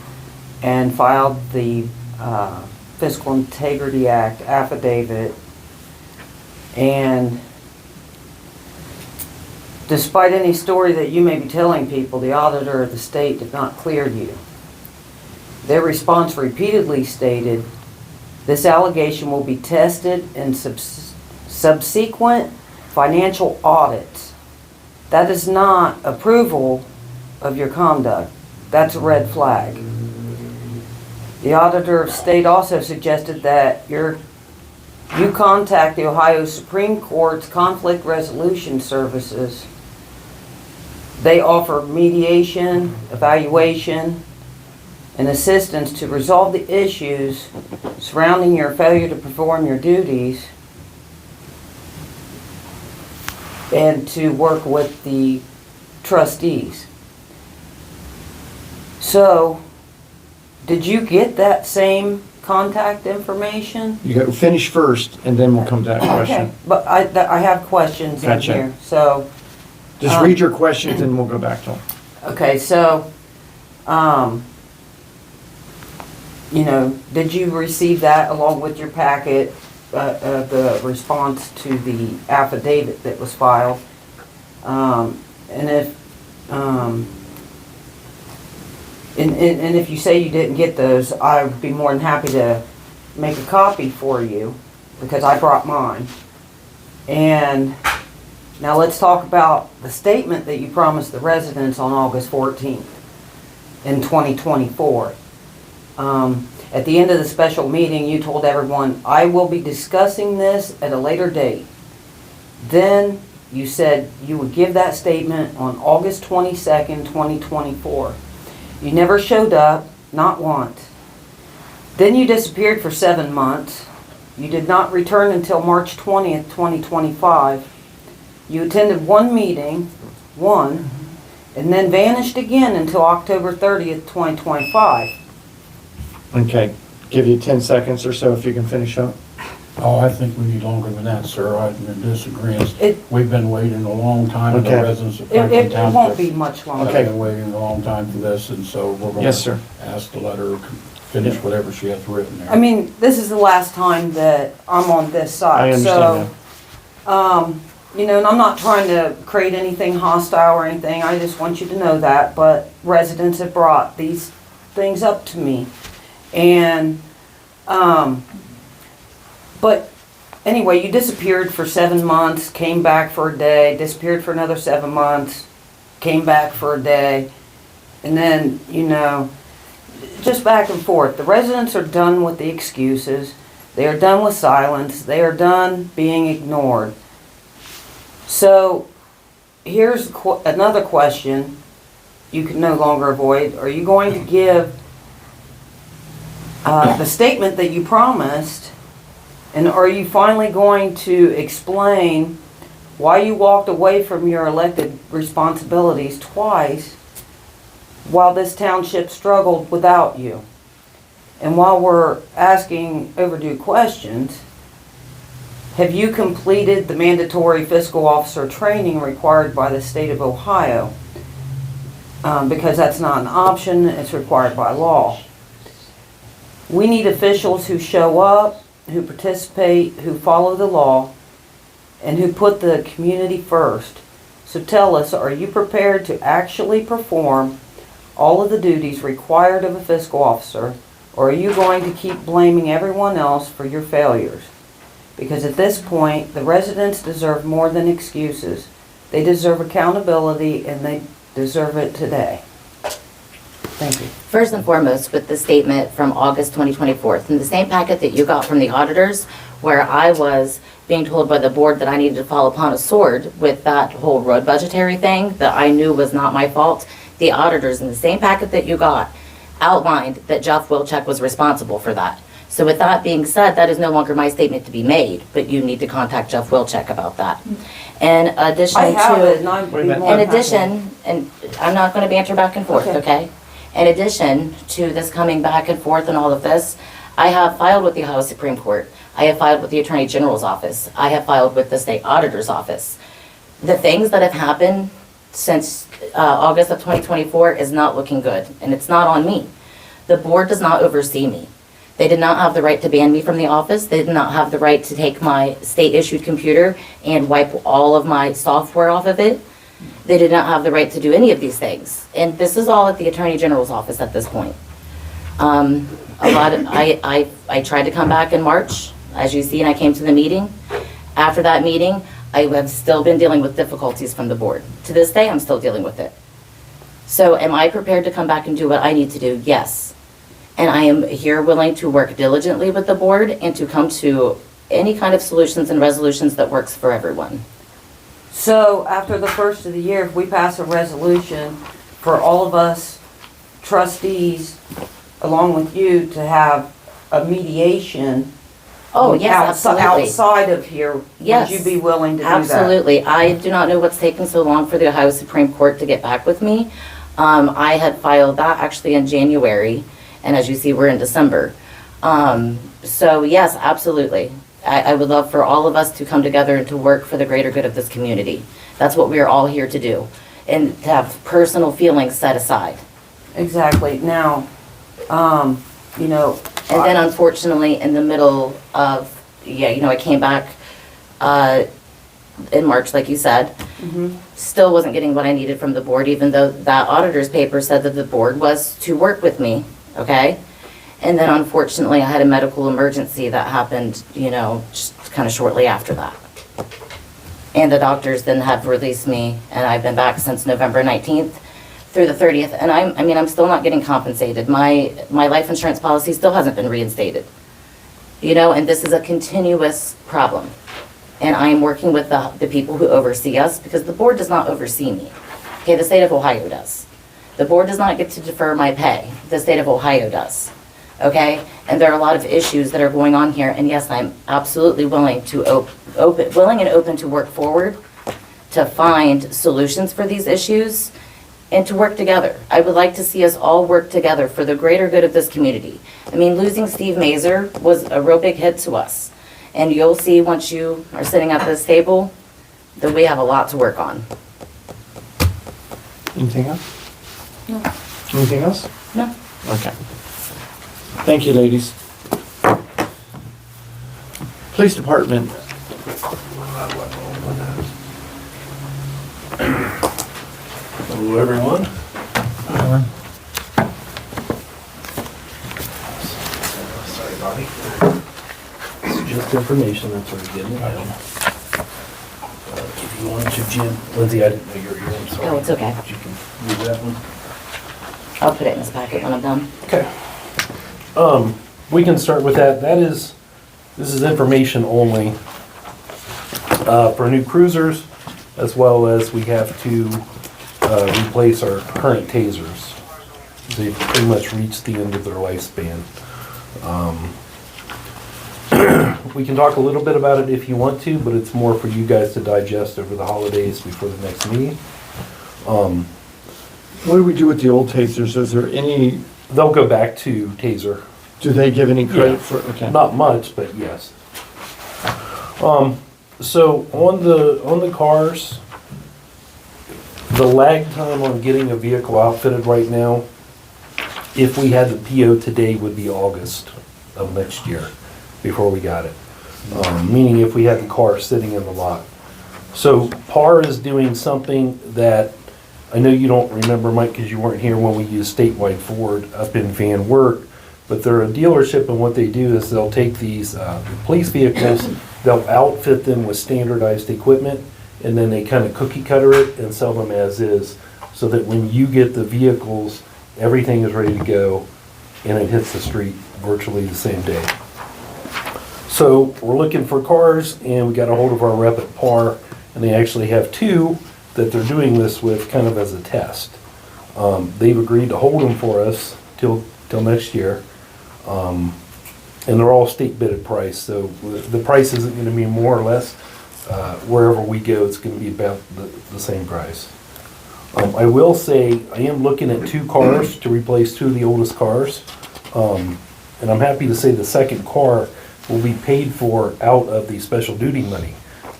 and filed the Fiscal Integrity Act affidavit. And despite any story that you may be telling people, the auditor of the state did not clear you. Their response repeatedly stated, this allegation will be tested in subsequent financial audits. That is not approval of your conduct. That's a red flag. The auditor of state also suggested that you contact the Ohio Supreme Court's Conflict Resolution Services. They offer mediation, evaluation, and assistance to resolve the issues surrounding your failure to perform your duties and to work with the trustees. So, did you get that same contact information? You got to finish first, and then we'll come to that Okay, question. but I have questions in Gotcha. here, so. Just read your questions, and we'll go back to them. Okay, so, you know, did you receive that along with your packet, the response to the affidavit that was filed? And if you say you didn't get those, I would be more than happy to make a copy for you, because I brought mine. And now let's talk about the statement that you promised the residents on August 14th in 2024. At the end of the special meeting, you told everyone, I will be discussing this at a later date. Then you said you would give that statement on August 22nd, 2024. You never showed up, not once. Then you disappeared for 7 months. You did not return until March 20th, 2025. You attended one meeting, and then vanished again until October 30th, 2025. Okay, give you 10 seconds or so if you can finish up. Oh, I think we need longer than that, sir. I'm in disagreement. It- We've been waiting a long time, and the Okay. residents of It Franklin won't Township be much longer. have been waiting a long time for this, and so we're going Yes, sir. to ask to let her finish whatever she has written there. I mean, this is the last time that I'm on this side. I understand So, you know, and I'm not trying to create anything hostile or anything. I just want you to know that. But residents have brought these things up to me. And, but anyway, you disappeared for 7 months, came back for a day, disappeared for another 7 months, came back for a day. And then, you know, just back and forth. The residents are done with the excuses. They are done with silence. They are done being ignored. So here's another question you can no longer avoid. Are you going to give the statement that you promised, and are you finally going to explain why you walked away from your elected responsibilities twice while this township struggled without you? And while we're asking overdue questions, have you completed the mandatory fiscal officer training required by the state of Ohio? Because that's not an option, it's required by law. We need officials who show up, who participate, who follow the law, and who put the community first. So tell us, are you prepared to actually perform all of the duties required of a fiscal officer, or are you going to keep blaming everyone else for your failures? Because at this point, the residents deserve more than excuses. They deserve accountability, and they deserve it today. Thank you. First and foremost, with the statement from August 2024, in the same packet that you got from the auditors, where I was being told by the board that I needed to fall upon a sword with that whole road budgetary thing that I knew was not my fault, the auditors in the same packet that you got outlined that Jeff Wilczek was responsible for that. So with that being said, that is no longer my statement to be made, but you need to contact Jeff Wilczek about that. In addition I have it, and to, I'd be Wait a minute. more in than happy. addition, and I'm not gonna banter back and forth, Okay. okay? In addition to this coming back and forth and all of this, I have filed with the Ohio Supreme Court. I have filed with the Attorney General's office. I have filed with the State Auditor's office. The things that have happened since August of 2024 is not looking good, and it's not on me. The board does not oversee me. They did not have the right to ban me from the office. They did not have the right to take my state-issued computer and wipe all of my software off of it. They did not have the right to do any of these things. And this is all at the Attorney General's office at this point. I tried to come back in March, as you see, and I came to the meeting. After that meeting, I have still been dealing with difficulties from the board. To this day, I'm still dealing with it. So am I prepared to come back and do what I need to do? Yes. And I am here willing to work diligently with the board and to come to any kind of solutions and resolutions that works for everyone. So after the first of the year, if we pass a resolution for all of us trustees, along with you, to have a mediation. Oh, yes, absolutely. Outside of here, Yes. would you be willing to do that? Absolutely. I do not know what's taking so long for the Ohio Supreme Court to get back with me. I had filed that actually in January, and as you see, we're in December. So yes, absolutely. I would love for all of us to come together and to work for the greater good of this community. That's what we are all here to do, and to have personal feelings set aside. Exactly. Now, you know. And then unfortunately, in the middle of, I came back in March, like you said. Still wasn't getting what I needed from the board, even though that auditor's paper said that the board was to work with me, okay? And then unfortunately, I had a medical emergency that happened, just kind of shortly after that. And the doctors then have released me, and I've been back since November 19th through the 30th, and I'm still not getting compensated. My life insurance policy still hasn't been reinstated. And this is a continuous problem. And I am working with the people who oversee us, because the board does not oversee me. Okay, the state of Ohio does. The board does not get to defer my pay. The state of Ohio does. Okay? And there are a lot of issues that are going on here, and yes, I'm absolutely willing to willing and open to work forward, to find solutions for these issues, and to work together. I would like to see us all work together for the greater good of this community. I mean, losing Steve Mazer was a real big hit to us. And you'll see once you are sitting at this table that we have a lot to work on. Anything else? No. Anything else? No. Okay. Thank you, ladies. Police Department. Hello, everyone. Sorry, Bobby. This is just information, that's where you're getting it. If you want to, Jim, Lindsay, I didn't know you were here, I'm sorry. Oh, it's okay. But you can read that one. I'll put it in this packet when I'm done. Okay. We can start with that. This is information only for new cruisers, as well as we have to replace our current tasers. They've pretty much reached the end of their lifespan. We can talk a little bit about it if you want to, but it's more for you guys to digest over the holidays before the next meeting. What do we do with the old tasers? Is there any, They'll go back to taser. do they give any Yeah. credit for, okay. Not much, but yes. So on the cars, the lag time on getting a vehicle outfitted right now, if we had the PO today, would be August of next year before we got it. Meaning if we had the car sitting in the lot. So PAR is doing something that, I know you don't remember, Mike, because you weren't here when we used Statewide Ford up in Van Wert, but they're a dealership, and what they do is they'll take these police vehicles, they'll outfit them with standardized equipment, and then they kind of cookie cutter it and sell them as is, so that when you get the vehicles, everything is ready to go, and it hits the street virtually the same day. So we're looking for cars, and we got a hold of our rep at PAR, and they actually have two that they're doing this with kind of as a test. They've agreed to hold them for us till next year. And they're all state bidded price, so the price isn't gonna be more or less. Wherever we go, it's gonna be about the same price. I will say, I am looking at 2 cars to replace 2 of the oldest cars. And I'm happy to say the second car will be paid for out of the special duty money.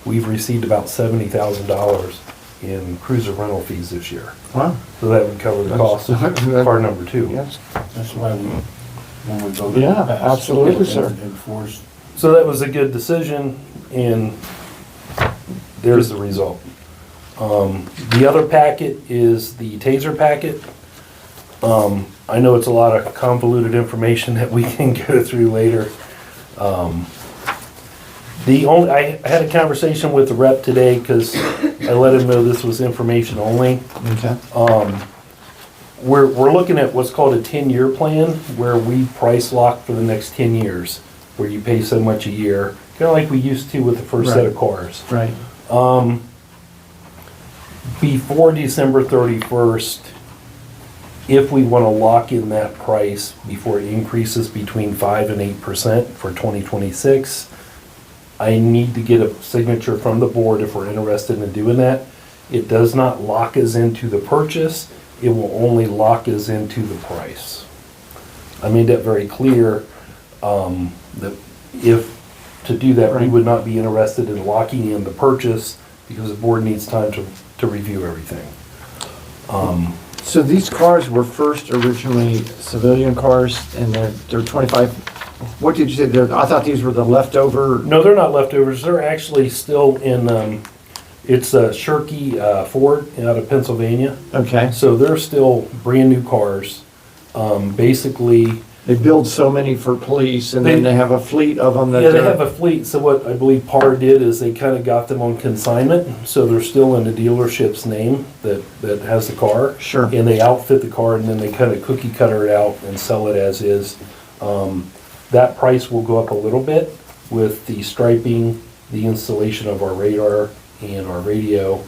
We've received about $70,000 in cruiser rental fees this year. Wow. So that would cover the cost of car number 2. Yes. That's why when we voted. Yeah, to pass, absolutely, sir. enforce So that was a good decision, and there's the result. The other packet is the TASER packet. I know it's a lot of convoluted information that we can go through later. I had a conversation with the rep today, because I let him know this was information only. Okay. We're looking at what's called a 10-year plan, where we price lock for the next 10 years, where you pay so much a year, kind of like we used to with the first set of cars. Right. Before December 31st, if we want to lock in that price before it increases between 5 and 8% for 2026, I need to get a signature from the board if we're interested in doing that. It does not lock us into the purchase, it will only lock us into the price. I made that very clear, that if, to do that, we Right. would not be interested in locking in the purchase, because the board needs time to review everything. So these cars were first originally civilian cars, and they're 25, what did you say, I thought these were the leftover, No, they're not leftovers, they're actually still in, it's a Shirky Ford out of Pennsylvania. okay. So they're still brand-new cars. Basically, They build so many for police, and then They- they have a fleet of them that yeah, they they're, have a fleet, so what I believe PAR did is they kind of got them on consignment, so they're still in the dealership's name that has the car. sure, And they outfit the car, and then they kind of cookie cutter it out and sell it as is. That price will go up a little bit with the striping, the installation of our radar and our radio,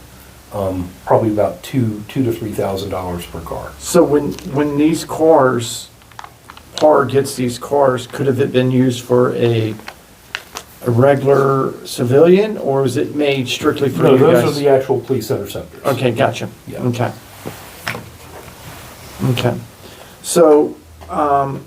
probably about $2,000 to $3,000 per car. so when these cars, PAR gets these cars, could have it been used for a regular civilian, or is it made strictly for No, you those are guys? the actual police interceptors. Okay, gotcha, Yeah. okay. Okay, so, I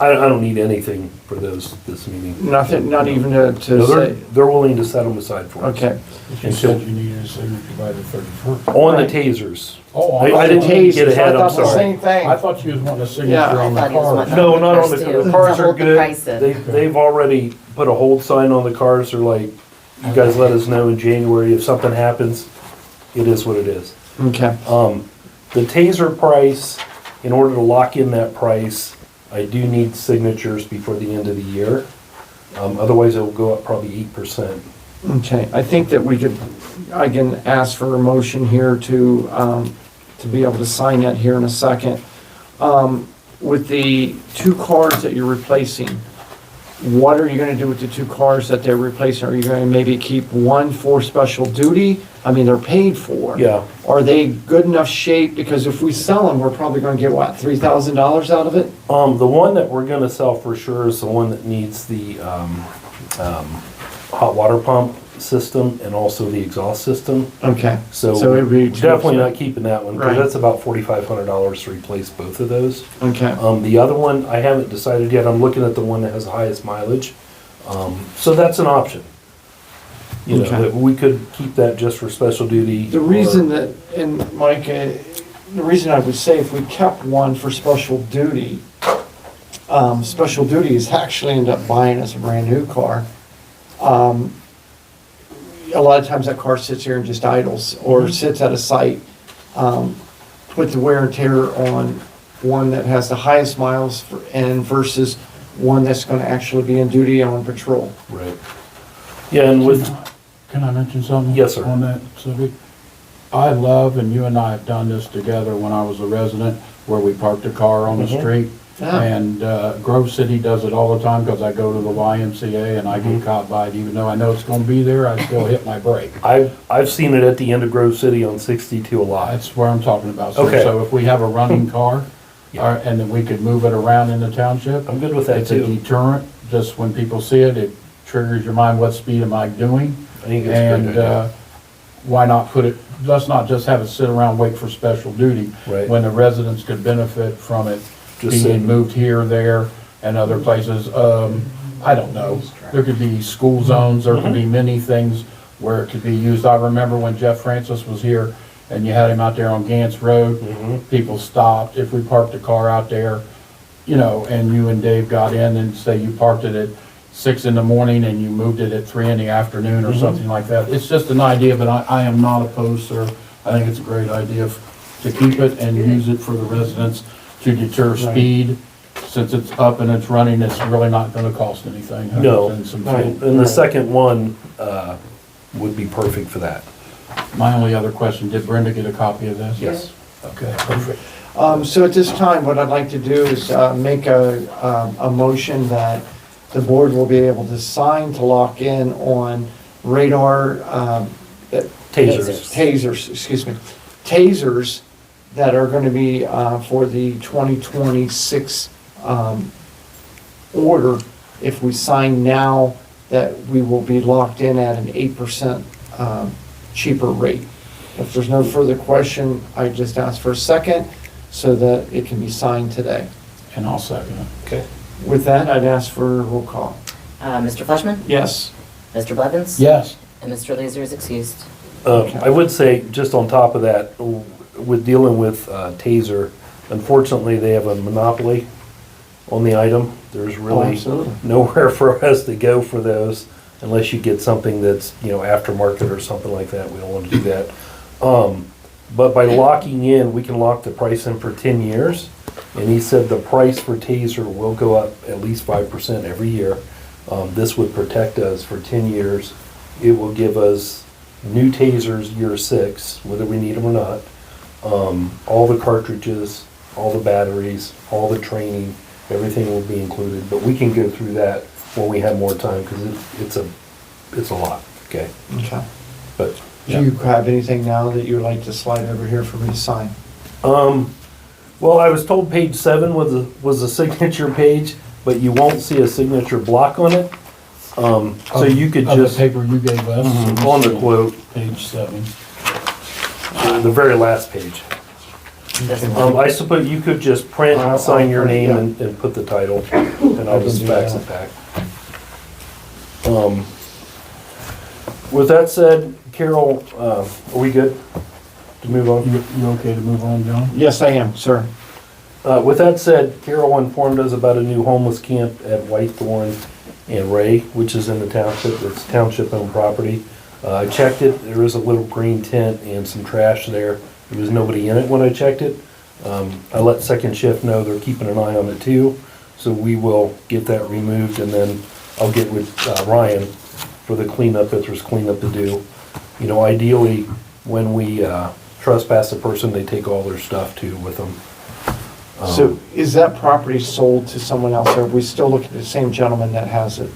don't need anything for this meeting. nothing, not even to No, say, they're willing to set them aside for us. okay. You said you needed a signature by the 31st. On the Right. tasers. Oh, I didn't Tasers, get ahead, I I'm thought the sorry. same thing. I thought you was wanting a signature Yeah. on the I thought he was car. wanting- No, not on the, First the two. cars To are hold the good. price in. They've already put a hold sign on the cars. They're like, you guys let us know in January if something happens. It is what it is. Okay, The taser price, in order to lock in that price, I do need signatures before the end of the year. Otherwise, it will go up probably 8%. okay, I think that I can ask for a motion here to be able to sign that here in a second. With the 2 cars that you're replacing, what are you gonna do with the 2 cars that they're replacing? Are you gonna maybe keep one for special duty? I mean, they're paid for. Yeah. Are they good enough shape? Because if we sell them, we're probably gonna get, what, $3,000 out of it? The one that we're gonna sell for sure is the one that needs the hot water pump system and also the exhaust system. Okay. So it'd be definitely not keeping that one, because Right. that's about $4,500 to replace both of those. Okay, The other one, I haven't decided yet. I'm looking at the one that has the highest mileage. So that's an option. You know, Okay. that we could keep that just for special duty. the reason that, and Mike, the reason I would say if we kept one for special duty is actually end up buying us a brand new car. a lot of times that car sits here and just idles, or sits at a site. Put the wear and tear on one that has the highest miles and versus one that's gonna actually be in duty on patrol. Right. Yeah, and with, Can I mention something? Yes, sir. On that subject? I love, and you and I have done this together when I was a resident, where we parked a car on the Mhm. street. Yeah. And Grove City does it all the time, because I go to the YMCA and I get caught by it, even though I know it's gonna be there, I still hit my brake. I've seen it at the end of Grove City on 62 a lot. That's where I'm talking about. So- Okay. So if we have a running car, Yeah. and then we could move it around in the township, I'm good with that it's a too. deterrent, just when people see it, it triggers your mind, what speed am I doing? I think it's a great And idea. why not put it, let's not just have it sit around, wait for special duty, Right. when the residents could benefit from it Just being sitting. moved here, there, and other places. I don't know, there could be school zones, there could be many things where it could be used. I remember when Jeff Francis was here, and you had him out there on Gantz Road, Mhm. people stopped, if we parked a car out there, you know, and you and Dave got in and say you parked it at 6 in the morning and you moved it at 3 in the afternoon or Mhm. something like that. It's just an idea, but I am not opposed, sir. I think it's a great idea to keep it and use it for the residents to deter speed. Since it's up and it's running, it's really not gonna cost anything. other No, than some fuel. and the second one would be perfect for that. My only other question, did Brenda get a copy of this? Yes. Okay, perfect. So at this time, what I'd like to do is make a motion that the board will be able to sign to lock in on radar, Tasers. tasers, excuse me, tasers that are gonna be for the 2026 order. If we sign now, that we will be locked in at an 8% cheaper rate. If there's no further question, I just ask for a second so that it can be signed today. And I'll second it. Okay. With that, I'd ask for a roll call. Mr. Fleshman, Yes. Mr. Blevins? Yes. And Mr. Laser is excused. I would say, just on top of that, with dealing with Taser, unfortunately, they have a monopoly on the item. There's Oh, really absolutely. nowhere for us to go for those unless you get something that's, aftermarket or something like that. We don't want to do that. But by locking in, we can lock the price in for 10 years. And he said the price for Taser will go up at least 5% every year. This would protect us for 10 years. It will give us new Tasers year 6, whether we need them or not. All the cartridges, all the batteries, all the training, everything will be included. But we can go through that when we have more time, because it's a lot, okay? Okay. But, Do you have anything now that you'd like to slide over here for me to sign? well, I was told page 7 was a signature page, but you won't see a signature block on it. So you could Of the just, paper you gave us. on the quote, Page 7. the very last page. This one. I suppose you could just print and sign your name and put the title, and I'll just fax it back. With that said, Carol, are we good to move on? You okay to move on, John? Yes, I am, sir. With that said, Carol informed us about a new homeless camp at Whitethorn and Ray, which is in the township. It's township-owned property. I checked it. There is a little green tent and some trash there. There was nobody in it when I checked it. I let Second Shift know they're keeping an eye on it too. So we will get that removed, and then I'll get with Ryan for the cleanup if there's cleanup to do. Ideally, when we trespass a person, they take all their stuff too with them. So is that property sold to someone else, or are we still looking at the same gentleman that has it?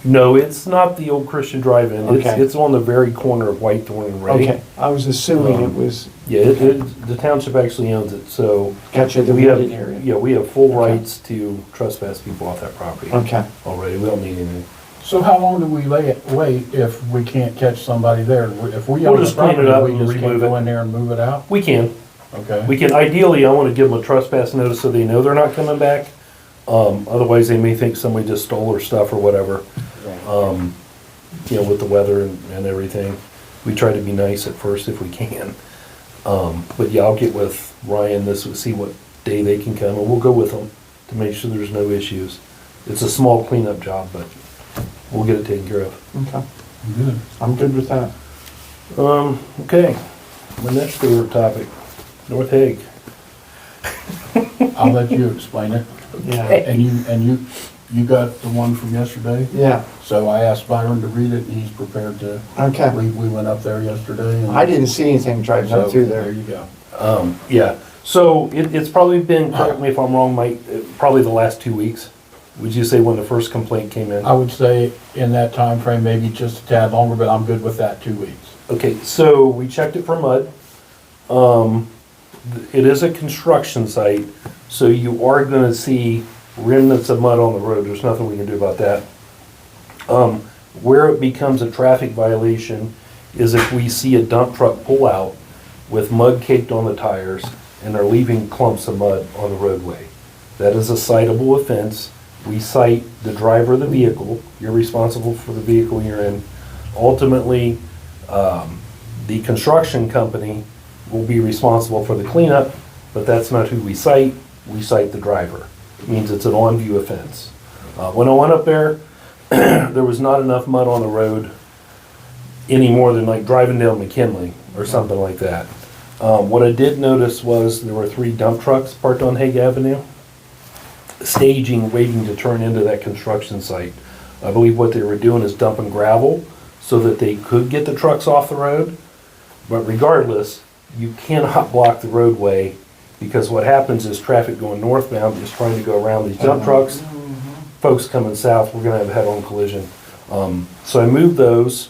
No, it's not the old Christian Drive-In. Okay. It's on the very corner of Whitethorn and Ray. Okay, I was assuming it was, Yeah, the township actually owns it, so gotcha, the we have, wooded area. yeah, we have full Okay. rights to trespass people off that property Okay, already. We don't need anything. So how long do we wait if we can't catch somebody there? If we We'll own the just clean it property, up we and just can't remove go it. in there and move it out? We can. Okay. We can, ideally, I want to give them a trespass notice so they know they're not coming back. Otherwise, they may think somebody just stole their stuff or whatever. With the weather and everything. We try to be nice at first if we can. But yeah, I'll get with Ryan see what day they can come, and we'll go with them to make sure there's no issues. It's a small cleanup job, but we'll get it taken care of. okay. Good. I'm good with that. Okay, my next favorite topic, North Hague. I'll let you explain it. Yeah, And you got the one from yesterday? yeah, So I asked Byron to read it, and he's prepared to. okay. We went up there yesterday. And I didn't see anything driving so up through there there. you go. Yeah, so it's probably been, correct me if I'm wrong, Mike, probably the last 2 weeks. Would you say when the first complaint came in? I would say in that time frame, maybe just a tad longer, but I'm good with that, 2 weeks. Okay, so we checked it for mud. It is a construction site, so you are gonna see remnants of mud on the road. There's nothing we can do about that. Where it becomes a traffic violation is if we see a dump truck pull out with mud caked on the tires and they're leaving clumps of mud on the roadway. That is a citable offense. We cite the driver of the vehicle. You're responsible for the vehicle you're in. Ultimately, the construction company will be responsible for the cleanup, but that's not who we cite. We cite the driver. It means it's an on-view offense. When I went up there, there was not enough mud on the road any more than like driving down McKinley or something like that. What I did notice was there were 3 dump trucks parked on Hague Avenue, staging, waiting to turn into that construction site. I believe what they were doing is dumping gravel so that they could get the trucks off the road. But regardless, you cannot block the roadway, because what happens is traffic going northbound is trying to go around these dump trucks. Folks coming south, we're gonna have a head-on collision. So I moved those.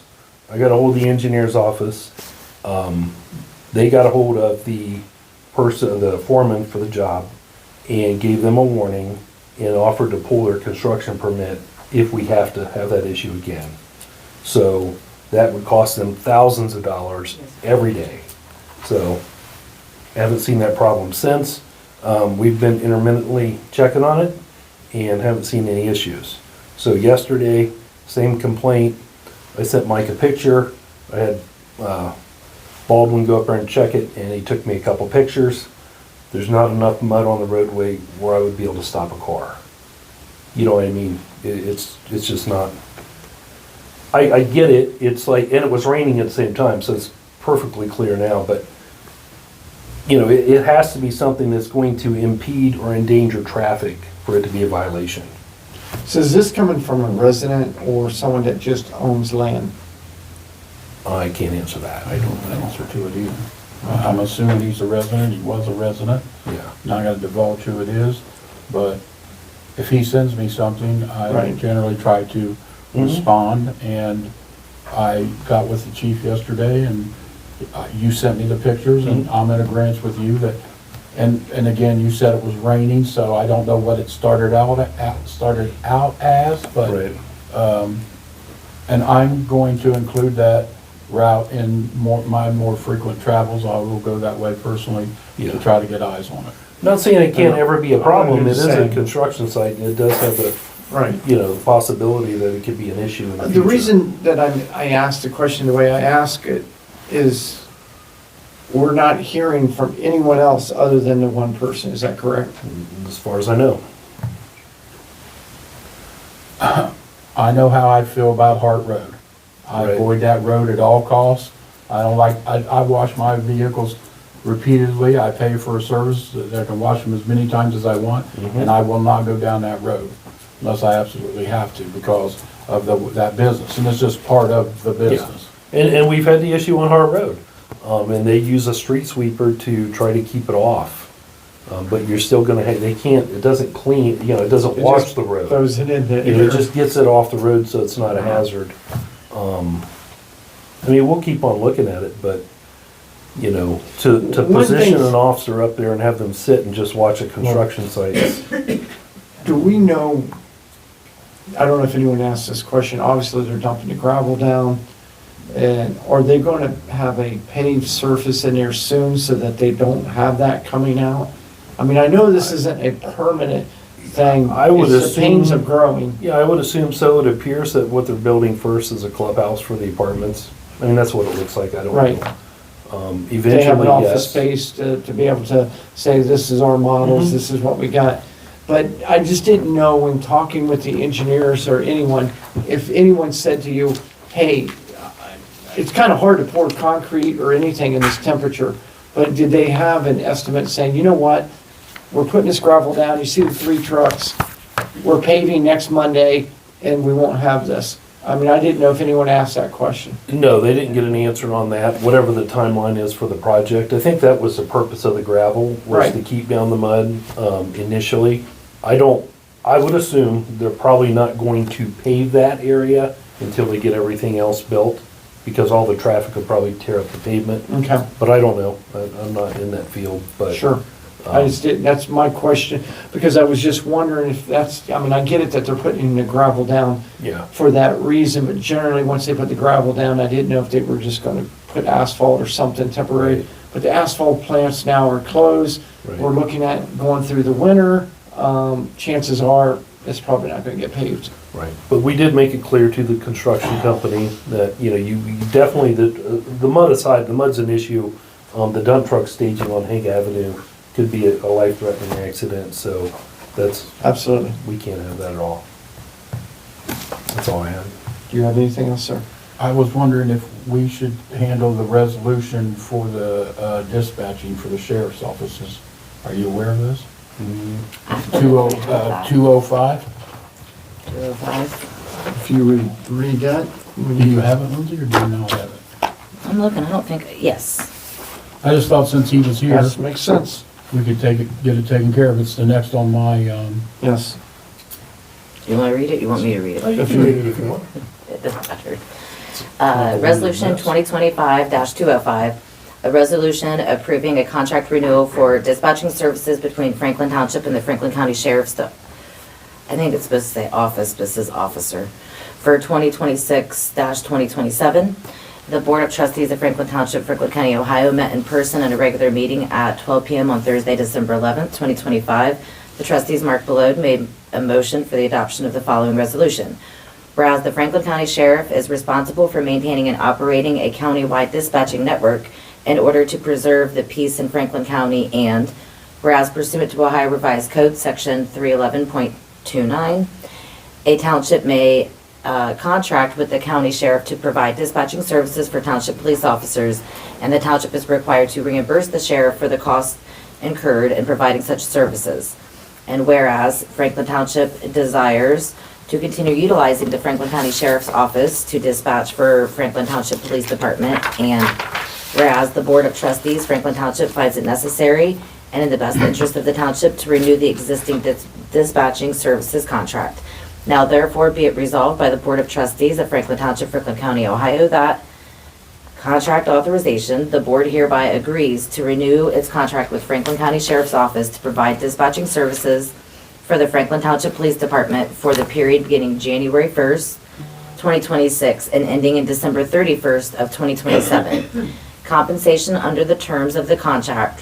I got a hold of the engineer's office. They got a hold of the person, the foreman for the job, and gave them a warning and offered to pull their construction permit if we have to have that issue again. So that would cost them thousands of dollars every day. So I haven't seen that problem since. We've been intermittently checking on it and haven't seen any issues. So yesterday, same complaint. I sent Mike a picture. I had Baldwin go up there and check it, and he took me a couple pictures. There's not enough mud on the roadway where I would be able to stop a car. You know what I mean? It's just not. I get it. It's like, and it was raining at the same time, so it's perfectly clear now, but you know, it has to be something that's going to impede or endanger traffic for it to be a violation. So is this coming from a resident or someone that just owns land? I can't answer that. I don't know. Answer to it either. I'm assuming he's a resident, he was a resident. Yeah. Not gonna divulge who it is, but if he sends me something, I Right. generally try to respond. And I got with the chief yesterday, and you sent me the pictures, and I'm in agreement with you that, and again, you said it was raining, so I don't know what it started out as, but, Right. and I'm going to include that route in my more frequent travels. I will go that way personally Yeah. to try to get eyes on it. Not saying it can't ever be a problem. It is a Same. construction site, and it does have the, Right. you know, the possibility that it could be an issue in the The future. reason that I asked the question the way I ask it is we're not hearing from anyone else other than the one person. Is that correct? As far as I know. I know how I feel about Hart Road. I Right. avoid that road at all costs. I don't like, I wash my vehicles repeatedly. I pay for a service that I can wash them as many times as I want, and I will not go down that road unless I absolutely have to because of that business. And it's just part of the business. And we've had the issue on Hart Road. And they use a street sweeper to try to keep it off. But you're still gonna have, they can't, it doesn't clean, you know, it doesn't It wash just the road. Throws it in the You know, air. it just gets it off the road so it's not a hazard. I mean, we'll keep on looking at it, but, you know, to One position thing- an officer up there and have them sit and just watch a construction site. Do we know, I don't know if anyone asked this question, obviously they're dumping the gravel down. And are they gonna have a paved surface in there soon so that they don't have that coming out? I mean, I know this isn't a permanent thing. I would It's the pains assume- of growing. Yeah, I would assume so. It appears that what they're building first is a clubhouse for the apartments. I mean, that's what it looks like. I don't Right. know. They have Eventually, an office yes. space to be able to say, this is our models, this is what we got. But I just didn't know when talking with the engineers or anyone, if anyone said to you, hey, it's kind of hard to pour concrete or anything in this temperature, but did they have an estimate saying, you know what? We're putting this gravel down, you see the 3 trucks, we're paving next Monday, and we won't have this. I mean, I didn't know if anyone asked that question. No, they didn't get an answer on that, whatever the timeline is for the project. I think that was the purpose of the gravel, was Right. to keep down the mud initially. I would assume they're probably not going to pave that area until they get everything else built, because all the traffic would probably tear up the pavement. Okay, But I don't know, I'm not in that field, but. sure. I just didn't, that's my question, because I was just wondering if that's, I mean, I get it that they're putting the gravel down Yeah, for that reason, but generally, once they put the gravel down, I didn't know if they were just gonna put asphalt or something temporary. But the asphalt plants now are closed, we're right, looking at going through the winter, chances are it's probably not gonna get paved. right. But we did make it clear to the construction company that, you definitely, the mud aside, the mud's an issue. The dump truck staging on Hank Avenue could be a life-threatening accident, so Absolutely. we can't have that at all. That's all I have. Do you have anything else, sir? I was wondering if we should handle the resolution for the dispatching for the sheriff's offices. Are you aware of this? 205? 205. If you would read that. Do you have it, Lindsay, or do you not have it? I'm looking, I don't think, yes. I just thought since he was here, That makes sense. we could get it taken care of. It's the next on my, Yes. You want to read it? You want me to read it? If you- if you want. It doesn't matter. Resolution 2025-205, a resolution approving a contract renewal for dispatching services between Franklin Township and the Franklin County Sheriff's, I think it's supposed to say office, but it says officer, for 2026-2027. The Board of Trustees of Franklin Township, Franklin County, Ohio met in person at a regular meeting at 12 p.m. on Thursday, December 11th, 2025. The trustees, Mark Belode, made a motion for the adoption of the following resolution. Whereas the Franklin County Sheriff is responsible for maintaining and operating a countywide dispatching network in order to preserve the peace in Franklin County, and whereas pursuant to Ohio Revised Code, Section 311.29, a township may contract with the county sheriff to provide dispatching services for township police officers, and the township is required to reimburse the sheriff for the costs incurred in providing such services. And whereas Franklin Township desires to continue utilizing the Franklin County Sheriff's Office to dispatch for Franklin Township Police Department, and whereas the Board of Trustees, Franklin Township, finds it necessary and in the best interest of the township to renew the existing dispatching services contract. Now therefore be it resolved by the Board of Trustees of Franklin Township, Franklin County, Ohio, that contract authorization, the board hereby agrees to renew its contract with Franklin County Sheriff's Office to provide dispatching services for the Franklin Township Police Department for the period beginning January 1st, 2026 and ending in December 31st of 2027. Compensation under the terms of the contract,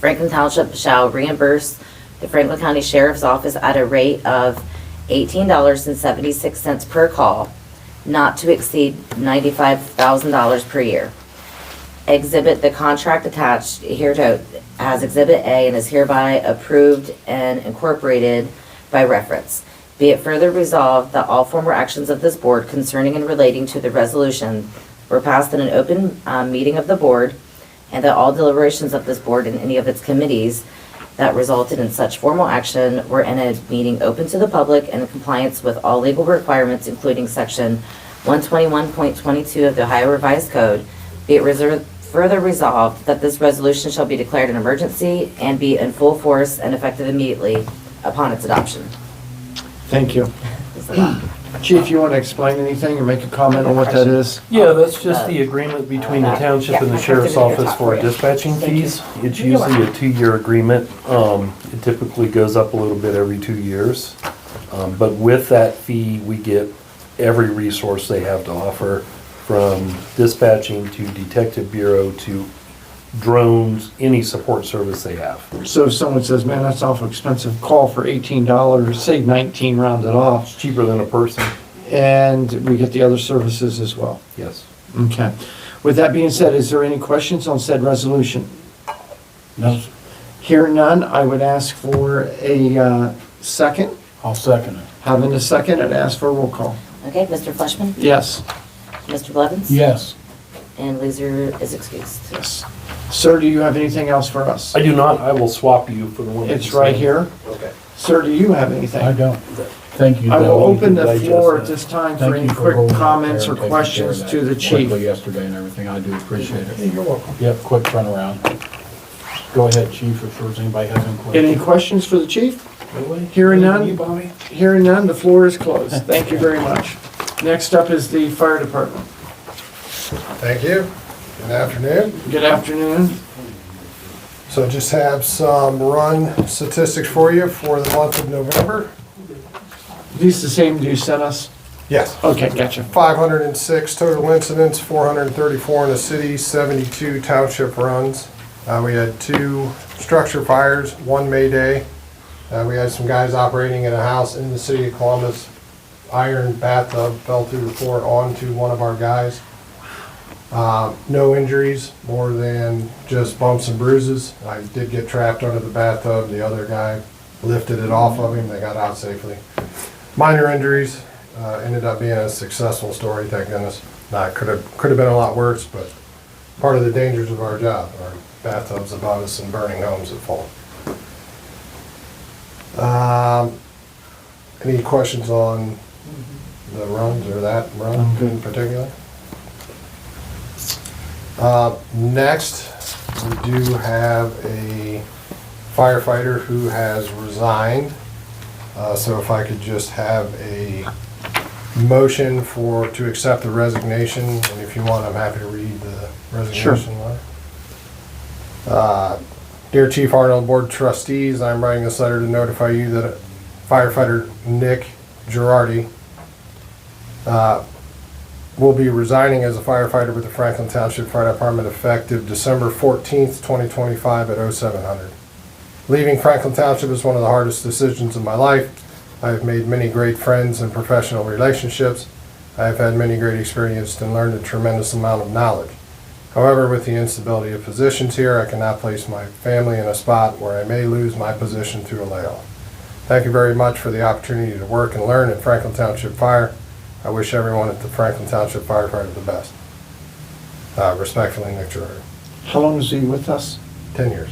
Franklin Township shall reimburse the Franklin County Sheriff's Office at a rate of $18.76 per call, not to exceed $95,000 per year. Exhibit the contract attached hereto as Exhibit A and is hereby approved and incorporated by reference. Be it further resolved that all former actions of this board concerning and relating to the resolution were passed in an open meeting of the board, and that all deliberations of this board and any of its committees that resulted in such formal action were in a meeting open to the public and in compliance with all legal requirements, including Section 121.22 of the Ohio Revised Code. Be it further resolved that this resolution shall be declared an emergency and be in full force and effective immediately upon its adoption. Thank you. Is that- Chief, you want to explain anything or make a comment on what that is? Yeah, that's just the agreement between the township and the sheriff's office for dispatching fees. It's usually a 2-year agreement. It typically goes up a little bit every 2 years. But with that fee, we get every resource they have to offer, from dispatching to detective bureau to drones, any support service they have. So if someone says, man, that's awful expensive, call for $18, say 19 rounded off, It's cheaper than a person. and we get the other services as well. Yes. Okay. With that being said, is there any questions on said resolution? no, Hearing none, I would ask for a second. I'll second it. Having a second, I'd ask for a roll call. Okay, Mr. Fleshman, Yes. Mr. Blevins? Yes. And Leeser is excused. Yes. Sir, do you have anything else for us? I do not, I will swap you for the one. It's right here. Okay. Sir, do you have anything? I don't. Thank you, I will Bill. open the Digest floor that. at this time for Thank any you for quick holding out comments there or and taking care of questions that to the quickly chief. yesterday and everything. I do appreciate it. You're welcome. Yep, quick turnaround. Go ahead, chief, if there's anybody has any questions. Any questions for the chief? Really? Hearing none? You, Bobby? Hearing none, the floor is closed. Thank you very much. Next up is the fire department. Thank you. Good afternoon. Good afternoon. So just have some run statistics for you for the month of November. These the same you sent us? Yes. Okay, gotcha. 506 total incidents, 434 in the city, 72 township runs. We had 2 structure fires, 1 Mayday. We had some guys operating in a house in the city of Columbus. Iron bathtub fell through the floor onto one of our guys. No injuries, more than just bumps and bruises. I did get trapped under the bathtub. The other guy lifted it off of him. They got out safely. Minor injuries, ended up being a successful story, thank goodness. Could have been a lot worse, but part of the dangers of our job. Our bathtubs above us and burning homes that fall. Any questions on the runs or that run in particular? Next, we do have a firefighter who has resigned. So if I could just have a motion to accept the resignation, and if you want, I'm happy to read the resignation letter. Dear Chief Arnold, Board of Trustees, I'm writing this letter to notify you that firefighter Nick Girardi will be resigning as a firefighter with the Franklin Township Fire Department effective December 14th, 2025 at 0700. Leaving Franklin Township is one of the hardest decisions of my life. I have made many great friends and professional relationships. I have had many great experiences and learned a tremendous amount of knowledge. However, with the instability of positions here, I cannot place my family in a spot where I may lose my position through a layoff. Thank you very much for the opportunity to work and learn at Franklin Township Fire. I wish everyone at the Franklin Township Fire Department the best. Respectfully, Nick Girardi. How long is he with us? 10 years,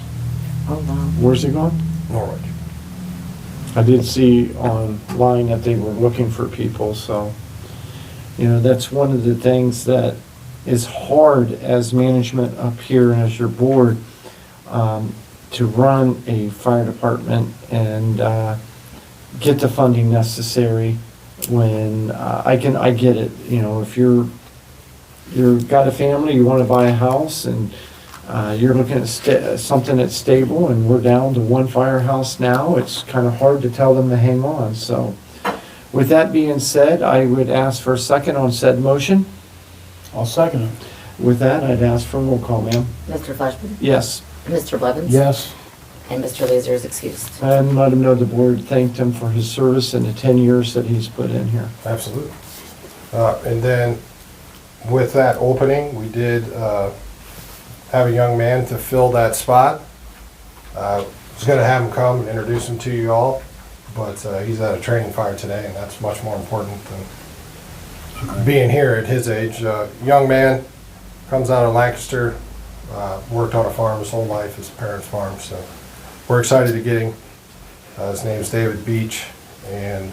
Oh, wow. Where's he gone? Norwich. I did see online that they were looking for people, so, that's one of the things that is hard as management up here and as your board, to run a fire department and get the funding necessary when, I get it, if you've got a family, you wanna buy a house and you're looking at something that's stable, and we're down to 1 firehouse now, it's kind of hard to tell them to hang on, so. With that being said, I would ask for a second on said motion. I'll second it. With that, I'd ask for a roll call, ma'am. Mr. Fleshman, Yes, Mr. Blevins? Yes. And Mr. Leeser is excused. and let him know the board thanked him for his service and the 10 years that he's put in here. Absolutely. And then with that opening, we did have a young man to fill that spot. I was going to have him come and introduce him to you all, but he's at a training fire today, and that's much more important than being here at his age. Young man, comes out of Lancaster, worked on a farm his whole life, his parents' farm, so we're excited to get him. His name's David Beach, and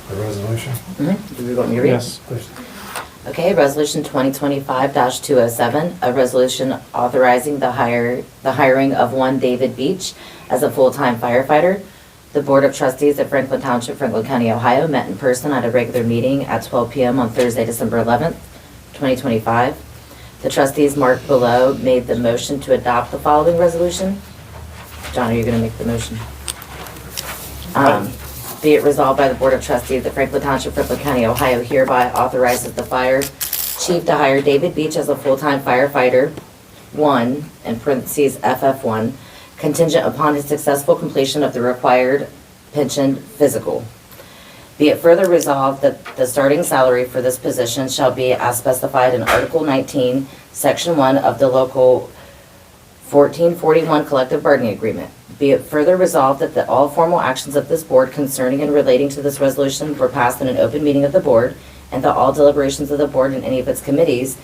the resolution, Do we want me to read? Yes, please. Okay, resolution 2025-207, a resolution authorizing the hiring of one David Beach as a full-time firefighter. The Board of Trustees of Franklin Township, Franklin County, Ohio met in person at a regular meeting at 12 p.m. on Thursday, December 11th, 2025. The trustees marked below made the motion to adopt the following resolution. John, are you going to make the motion? Be it resolved by the Board of Trustees of Franklin Township, Franklin County, Ohio hereby authorizes the fire chief to hire David Beach as a full-time firefighter, 1, in parentheses FF1, contingent upon his successful completion of the required pension physical. Be it further resolved that the starting salary for this position shall be as specified in Article 19, Section 1 of the Local 1441 Collective Bargaining Agreement. Be it further resolved that all formal actions of this board concerning and relating to this resolution were passed in an open meeting of the board, and that all deliberations of the board and any of its committees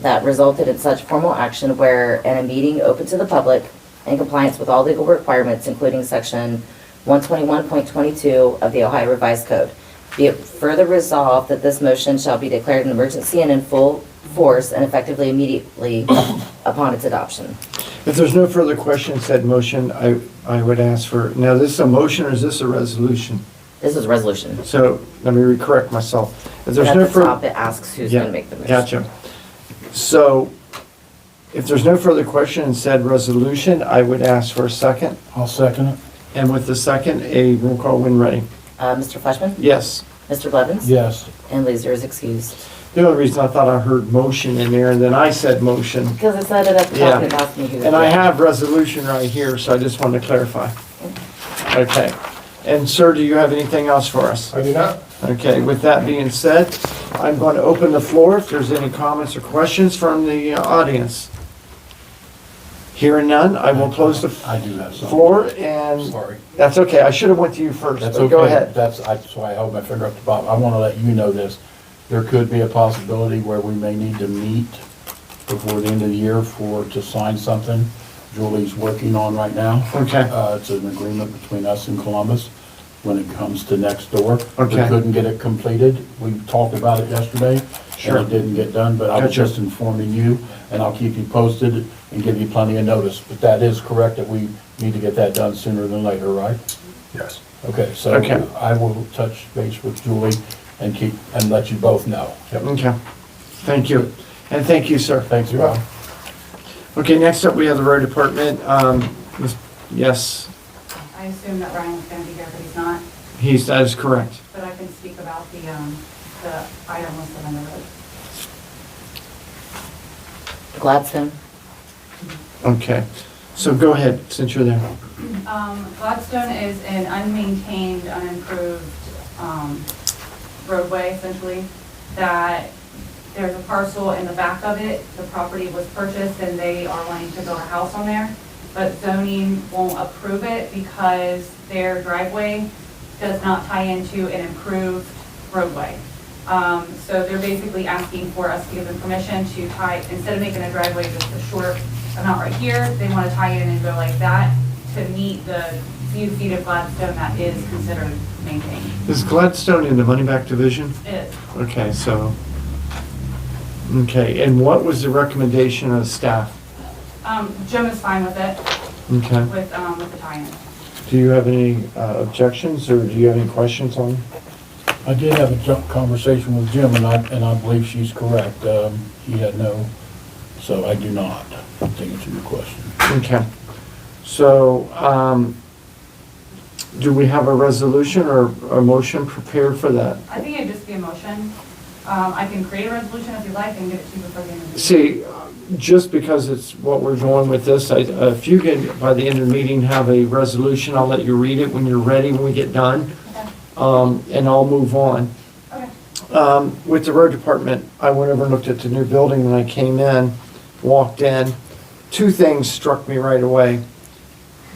that resulted in such formal action were in a meeting open to the public in compliance with all legal requirements, including section 121.22 of the Ohio Revised Code. Be it further resolved that this motion shall be declared an emergency and in full force and effectively immediately upon its adoption. If there's no further questions, said motion, I would ask for, now this is a motion or is this a resolution? This is a resolution. So let me correct myself. If there's At no the further. top, it asks who's Yeah, going to make the motion. Gotcha. So if there's no further question in said resolution, I would ask for a second. I'll second it. And with the second, a roll call when ready. Mr. Fleshman? Yes. Mr. Blevins? Yes. And Laser is excused. The only reason I thought I heard motion in there and then I said motion. Because it said it at the top and it asked me who. And I have resolution right here, so I just wanted to clarify. Okay. And sir, do you have anything else for us? I do not. Okay, with that being said, I'm going to open the floor if there's any comments or questions from the audience. Hearing none, I will close the I do have something. floor and Sorry. that's okay. I should have went to you first, That's but okay. go ahead. That's why I held my finger up to Bob. I want to let you know this. There could be a possibility where we may need to meet before the end of the year to sign something Julie's working on right now. Okay. It's an agreement between us and Columbus when it comes to next door. Okay. We couldn't get it completed. We talked about it yesterday. Sure. And it didn't get done, but I was Gotcha. just informing you, and I'll keep you posted and give you plenty of notice. But that is correct, that we need to get that done sooner than later, right? Yes. Okay, so Okay. I will touch base with Julie and let you both know. Yep. Okay. Thank you. And thank you, sir. Thanks, Bob. Okay, next up, we have the road department. Yes, I assume that Ryan was gonna be here, but he's not, that is correct. but I can speak about the item listed on the road. Gladstone? Okay, so go ahead, since you're there. Gladstone is an unmaintained, unimproved, roadway essentially, that there's a parcel in the back of it. The property was purchased and they are wanting to build a house on there, but zoning won't approve it because their driveway does not tie into an improved roadway. So they're basically asking for us to give them permission to tie, instead of making a driveway just a short amount right here, they want to tie it in and go like that to meet the few feet of Gladstone that is considered maintained. Is Gladstone in the money back division? It is. Okay, so, okay, and what was the recommendation of staff? Jim is fine with it, Okay, with the tie-in. do you have any objections, or do you have any questions on? I did have a conversation with Jim, and I believe she's correct. He had no, so I do not, to answer your question. Okay, so, do we have a resolution or a motion prepared for that? I think it'd just be a motion. I can create a resolution if you like and give it to you before the end of the meeting. See, just because it's what we're doing with this, if you can, by the end of the meeting, have a resolution, I'll let you read it when you're ready, when we get done, Okay. and I'll move on. Okay. With the road department, I went over and looked at the new building when I came in, walked in. Two things struck me right away.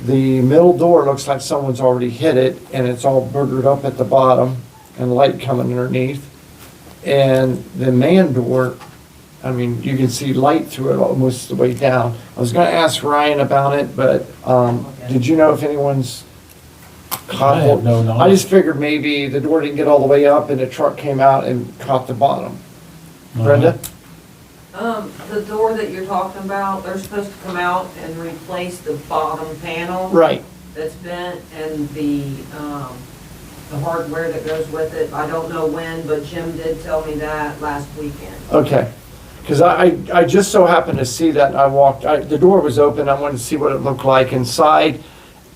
The middle door looks like someone's already hit it, and it's all boogered up at the bottom, and light coming underneath. And the man door, I mean, you can see light through it almost the way down. I was gonna ask Ryan about it, but, did you know if anyone's caught I it? have no I knowledge. just figured maybe the door didn't get all the way up and a truck came out and caught the bottom. Brenda? The door that you're talking about, they're supposed to come out and replace the bottom panel Right, that's bent and the hardware that goes with it. I don't know when, but Jim did tell me that last weekend. okay. Because I just so happened to see that and I walked, the door was open, I wanted to see what it looked like inside.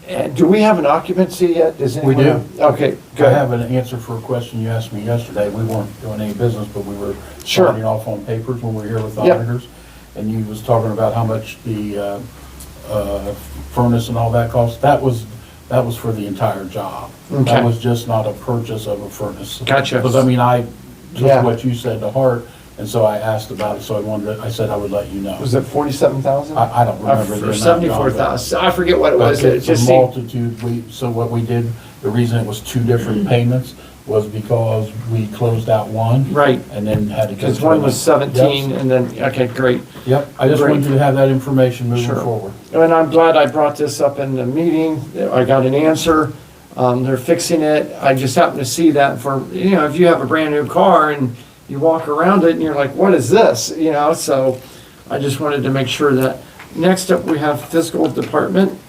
And do we have an occupancy yet? Does We anyone do. have- Okay, I good. have an answer for a question you asked me yesterday. We weren't doing any business, but we were Sure. signing off on papers when we were here with the Yep. auditors. And you was talking about how much the furnace and all that cost. That was for the entire job. Okay. That was just not a purchase of a furnace. Gotcha. Because I mean, I Yeah. took what you said to heart And so I asked about it, so I said I would let you know. Was it 47,000? I don't remember the amount. For 74,000, I forget what it was, But it it's a just seemed, multitude, so what we did, the reason it was two different payments was because we closed out one. right, And then had to. go because to one another. was 17, and then, okay, great. Yep, I just Great. wanted you to have that information moving Sure. forward. And I'm glad I brought this up in the meeting, I got an answer, they're fixing it, I just happened to see that for, if you have a brand-new car and you walk around it and you're like, what is this, so I just wanted to make sure that. Next up, we have fiscal department,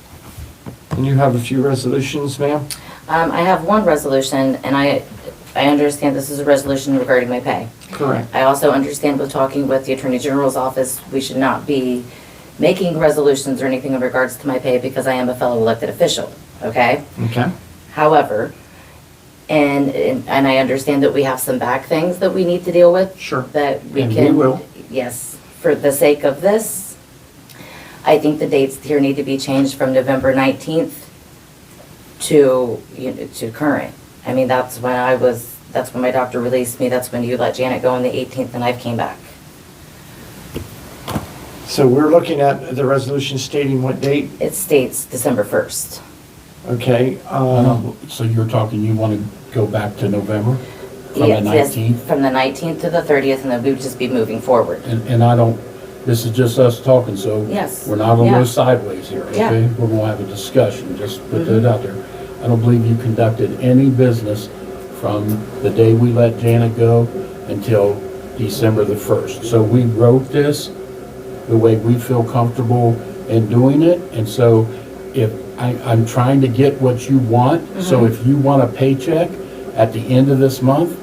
and you have a few resolutions, ma'am? I have one resolution, and I understand this is a resolution regarding my pay. Correct. I also understand with talking with the Attorney General's office, we should not be making resolutions or anything in regards to my pay because I am a fellow elected official, okay? Okay. However, and I understand that we have some back things that we need to deal with. Sure. That we And can. we will. Yes, for the sake of this, I think the dates here need to be changed from November 19th to, to current. I mean, that's when my doctor released me, that's when you let Janet go on the 18th and I came back. So we're looking at the resolution stating what date, It states December 1st. okay? So you're talking, you want to go back to November from the Yes, 19th? from the 19th to the 30th, and then we would just be moving forward. And I don't, this is just us talking, so. Yes. We're not gonna Yeah. go sideways here, Yeah. okay? We're gonna have a discussion, just put that out there. I don't believe you conducted any business from the day we let Janet go until December the 1st. So we wrote this the way we feel comfortable in doing it, and so if, I'm trying to get what you want, so if you want a paycheck at the end of this month,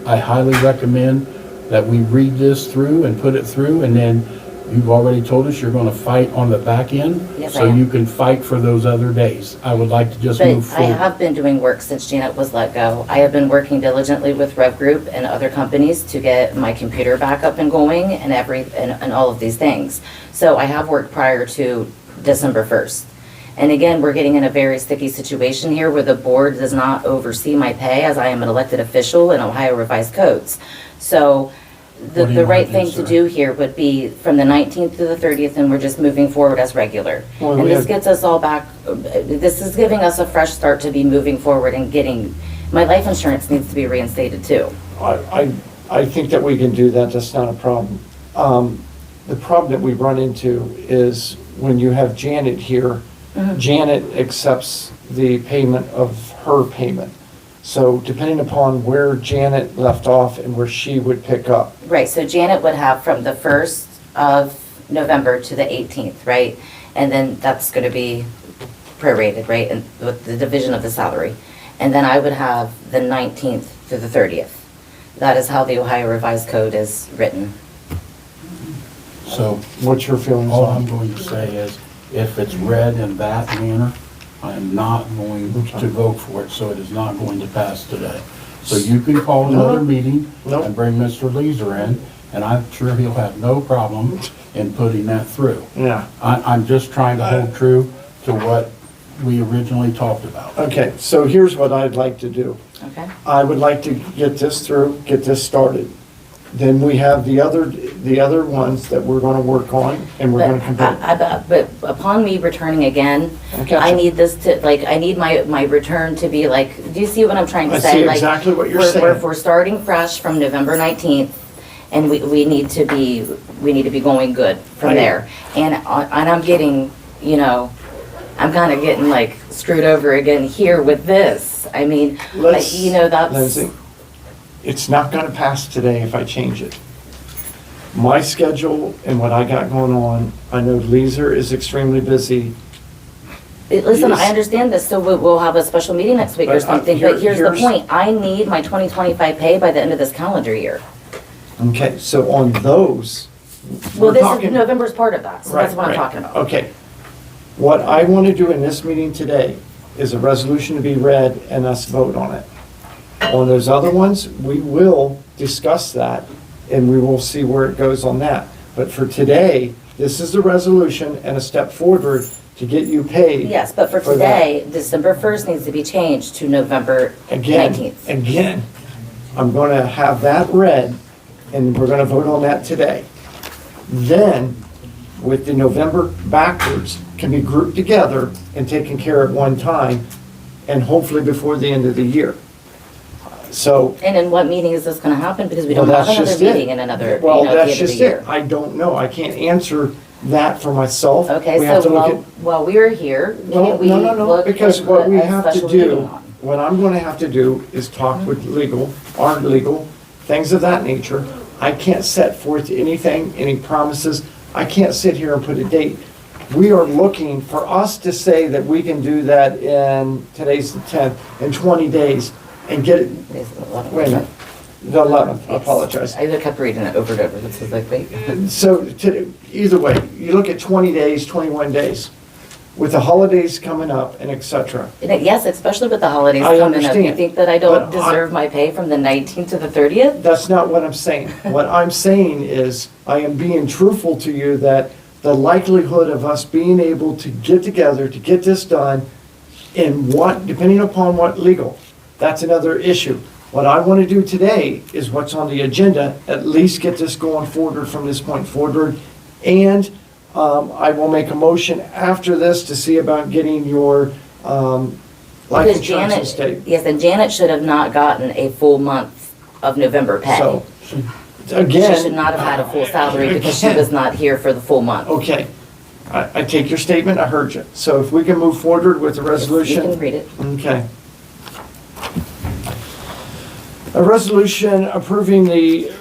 I highly recommend that we read this through and put it through, and then you've already told us you're gonna fight on the back end. Yes, I So am. you can fight for those other days. I would like to just But move I forward. have been doing work since Janet was let go. I have been working diligently with Rev Group and other companies to get my computer back up and going and and all of these things. So I have worked prior to December 1st. And again, we're getting in a very sticky situation here where the board does not oversee my pay as I am an elected official in Ohio Revised Codes. So What do you the wanna right do, thing to sir? do here would be from the 19th to the 30th, and we're just moving forward as regular. Well, And we this have- gets us all back, this is giving us a fresh start to be moving forward and getting, my life insurance needs to be reinstated too. I think that we can do that, that's not a problem. The problem that we run into is when you have Janet here, Janet accepts the payment of her payment. So depending upon where Janet left off and where she would pick up. Right, so Janet would have from the 1st of November to the 18th, right? And then that's gonna be prorated, right, and with the division of the salary. And then I would have the 19th through the 30th. That is how the Ohio Revised Code is written. So What's your feelings all I'm on? going to say is, if it's read in that manner, I am not going to vote for it, so it is not going to pass today. So you can call another meeting Nope. and bring Mr. Leeser in, and I'm sure he'll have no problem in putting that through. Yeah, I'm just trying to hold true to what we originally talked about. okay, so here's what I'd like to do. Okay? I would like to get this through, get this started. Then we have the other ones that we're gonna work on, and we're gonna compare. But upon me returning again, Okay. I need this to, like, I need my return to be like, do you see what I'm trying to I say? see Like, exactly what you're we're- saying. We're starting fresh from November 19th, and we need to be going good from I- there. And I'm getting, I'm kind of getting like screwed over again here with this. I mean, like, that's. Lindsay, it's not gonna pass today if I change it. My schedule and what I got going on, I know Leeser is extremely busy. Listen, Yes. I understand this, so we'll have a special meeting next week or But, something, here- but here's the here's- point. I need my 2025 pay by the end of this calendar year. Okay, so on those, Well, we're this is, talking. November's part of that, so that's Right, what I'm right. talking about. Okay. What I want to do in this meeting today is a resolution to be read and us vote on it. On those other ones, we will discuss that and we will see where it goes on that. But for today, this is the resolution and a step forward to get you paid. Yes, but for that. today, December 1st needs to be changed to November Again, 19th. again, I'm going to have that read and we're gonna vote on that today. Then, with the November backwards, can be grouped together and taken care of one time, and hopefully before the end of the year. So, And in what meeting is this gonna happen? Because we well, don't have that's another just it. meeting in another, Well, at the that's end of the just year. it. I don't know. I can't answer that for myself. Okay, We have so to look at- while we're here, Well, can't we no, no, no, look because at what we a have to special meeting do, on? what I'm gonna have to do is talk with legal, our legal, things of that nature. I can't set forth anything, any promises. I can't sit here and put a date. We are looking for us to say that we can do that in, today's the 10th, in 20 days and get it, Today's the 11th, wait a minute, the 11th, I apologize. I kept reading it over and over, this was like, wait. So, either way, you look at 20 days, 21 days, with the holidays coming up and et cetera. Yes, especially with the holidays I coming up. You understand, think that I don't but I- deserve my pay from the 19th to the 30th? That's not what I'm saying. What I'm saying is, I am being truthful to you that the likelihood of us being able to get together, to get this done, in what, depending upon what legal, that's another issue. What I want to do today is what's on the agenda, at least get this going forward from this point forward. And I will make a motion after this to see about getting your life Because insurance and Janet, state. yes, and Janet should have not gotten a full month of November pay. So, She again. should not have had a full salary because she Again. was not here for the full month. Okay, I take your statement, I heard you. So if we can move forward with the You resolution. can read it. Okay. A resolution approving the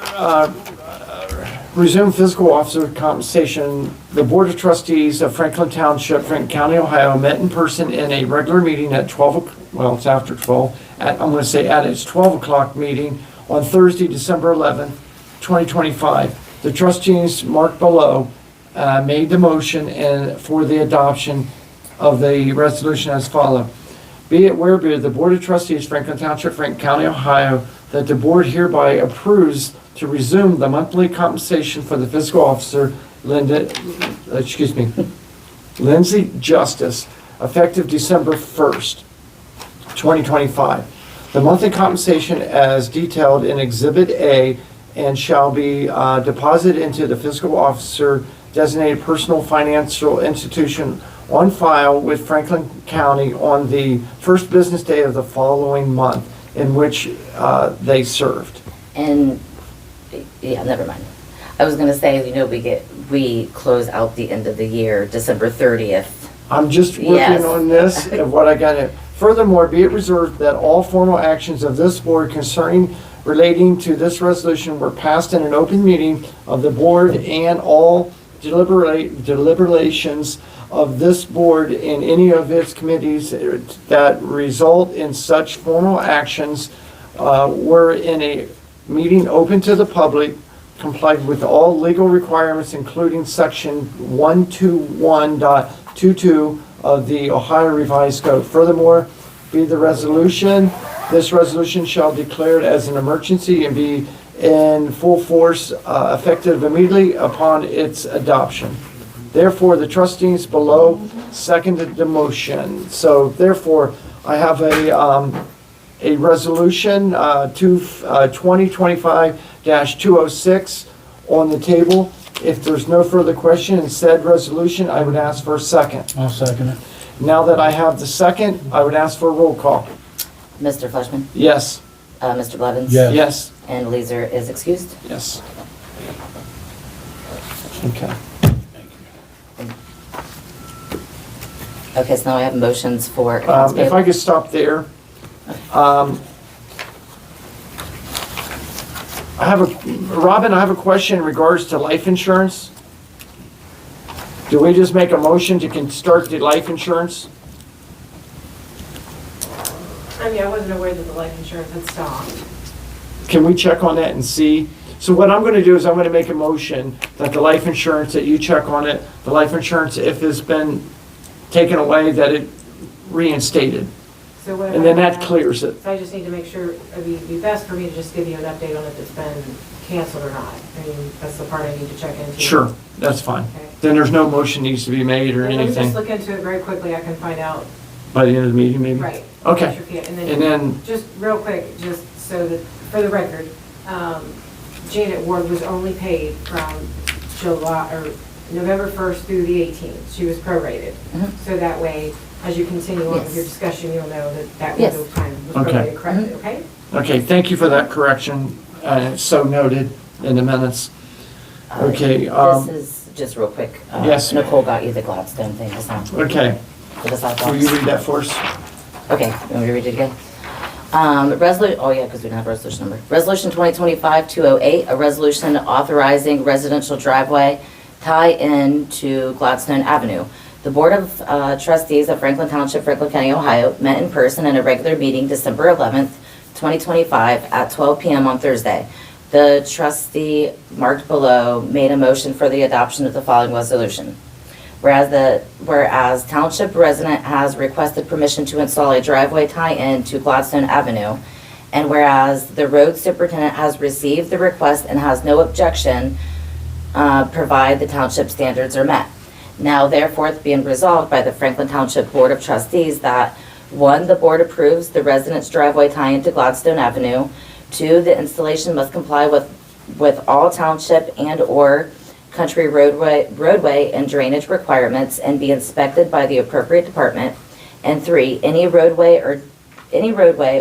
resume fiscal officer compensation. The Board of Trustees of Franklin Township, Franklin County, Ohio, met in person in a regular meeting at 12, well, it's after 12, I'm going to say at its 12 o'clock meeting on Thursday, December 11th, 2025. The trustees marked below made the motion and for the adoption of the resolution as follows. Be it whereby the Board of Trustees, Franklin Township, Franklin County, Ohio, that the board hereby approves to resume the monthly compensation for the fiscal officer, Lindsay Justice, effective December 1st, 2025. The monthly compensation as detailed in Exhibit A and shall be deposited into the fiscal officer designated personal financial institution on file with Franklin County on the first business day of the following month in which they served. And, yeah, never mind. I was gonna say, we close out the end of the year, December 30th. I'm just Yes. working on this of what I got in. Furthermore, be it reserved that all formal actions of this board concerning relating to this resolution were passed in an open meeting of the board and all deliberations of this board in any of its committees that result in such formal actions were in a meeting open to the public, complied with all legal requirements, including section 121.22 of the Ohio Revised Code. Furthermore, be the resolution, this resolution shall declare it as an emergency and be in full force, effective immediately upon its adoption. Therefore, the trustees below seconded the motion. So therefore, I have a resolution, 2025-206 on the table. If there's no further question in said resolution, I would ask for a second. I'll second it. Now that I have the second, I would ask for a roll call. Mr. Fleshman, Yes. Mr. Blevins? Yes. Yes. And Leeser is excused. Yes. Okay. Okay, so now I have motions for accounts If I payable. could stop there. Robin, I have a question in regards to life insurance. Do we just make a motion to start the life insurance? I mean, I wasn't aware that the life insurance had stopped. Can we check on that and see? So what I'm gonna do is I'm gonna make a motion that the life insurance, that you check on it, the life insurance, if it's been taken away, that it reinstated. So what if And then I- that clears it. So I just need to make sure, it'd be best for me to just give you an update on if it's been canceled or not. I mean, that's the part I need to check into. Sure, that's fine. Okay. Then there's no motion needs to be made or Let me anything just look into it very quickly, I can find out. by the end of the meeting, maybe? Right. Okay. Sure can. And then, Just real quick, just so that, for the record, Janet Ward was only paid from July, or November 1st through the 18th. She was prorated. Mhm. So that way, as you continue on with your Yes. discussion, you'll know that Yes. window of time was Okay. prorated correctly, okay? Okay, thank you for that correction, it's so noted in the minutes. Okay, This is, just real quick. Yes. Nicole got you the Gladstone thing just now. Okay, For the sidewalks. will you read that for us? Okay, you want me to read it again? Oh yeah, because we don't have a resolution number. Resolution 2025-208, a resolution authorizing residential driveway tie-in to Gladstone Avenue. The Board of Trustees of Franklin Township, Franklin County, Ohio, met in person in a regular meeting December 11th, 2025 at 12 p.m. on Thursday. The trustee marked below made a motion for the adoption of the following resolution. Whereas Township resident has requested permission to install a driveway tie-in to Gladstone Avenue, and whereas the road superintendent has received the request and has no objection, provide the township standards are met. Now therefore being resolved by the Franklin Township Board of Trustees that, 1, the board approves the resident's driveway tie-in to Gladstone Avenue. 2, the installation must comply with all township and/or country roadway and drainage requirements and be inspected by the appropriate department. And 3, any roadway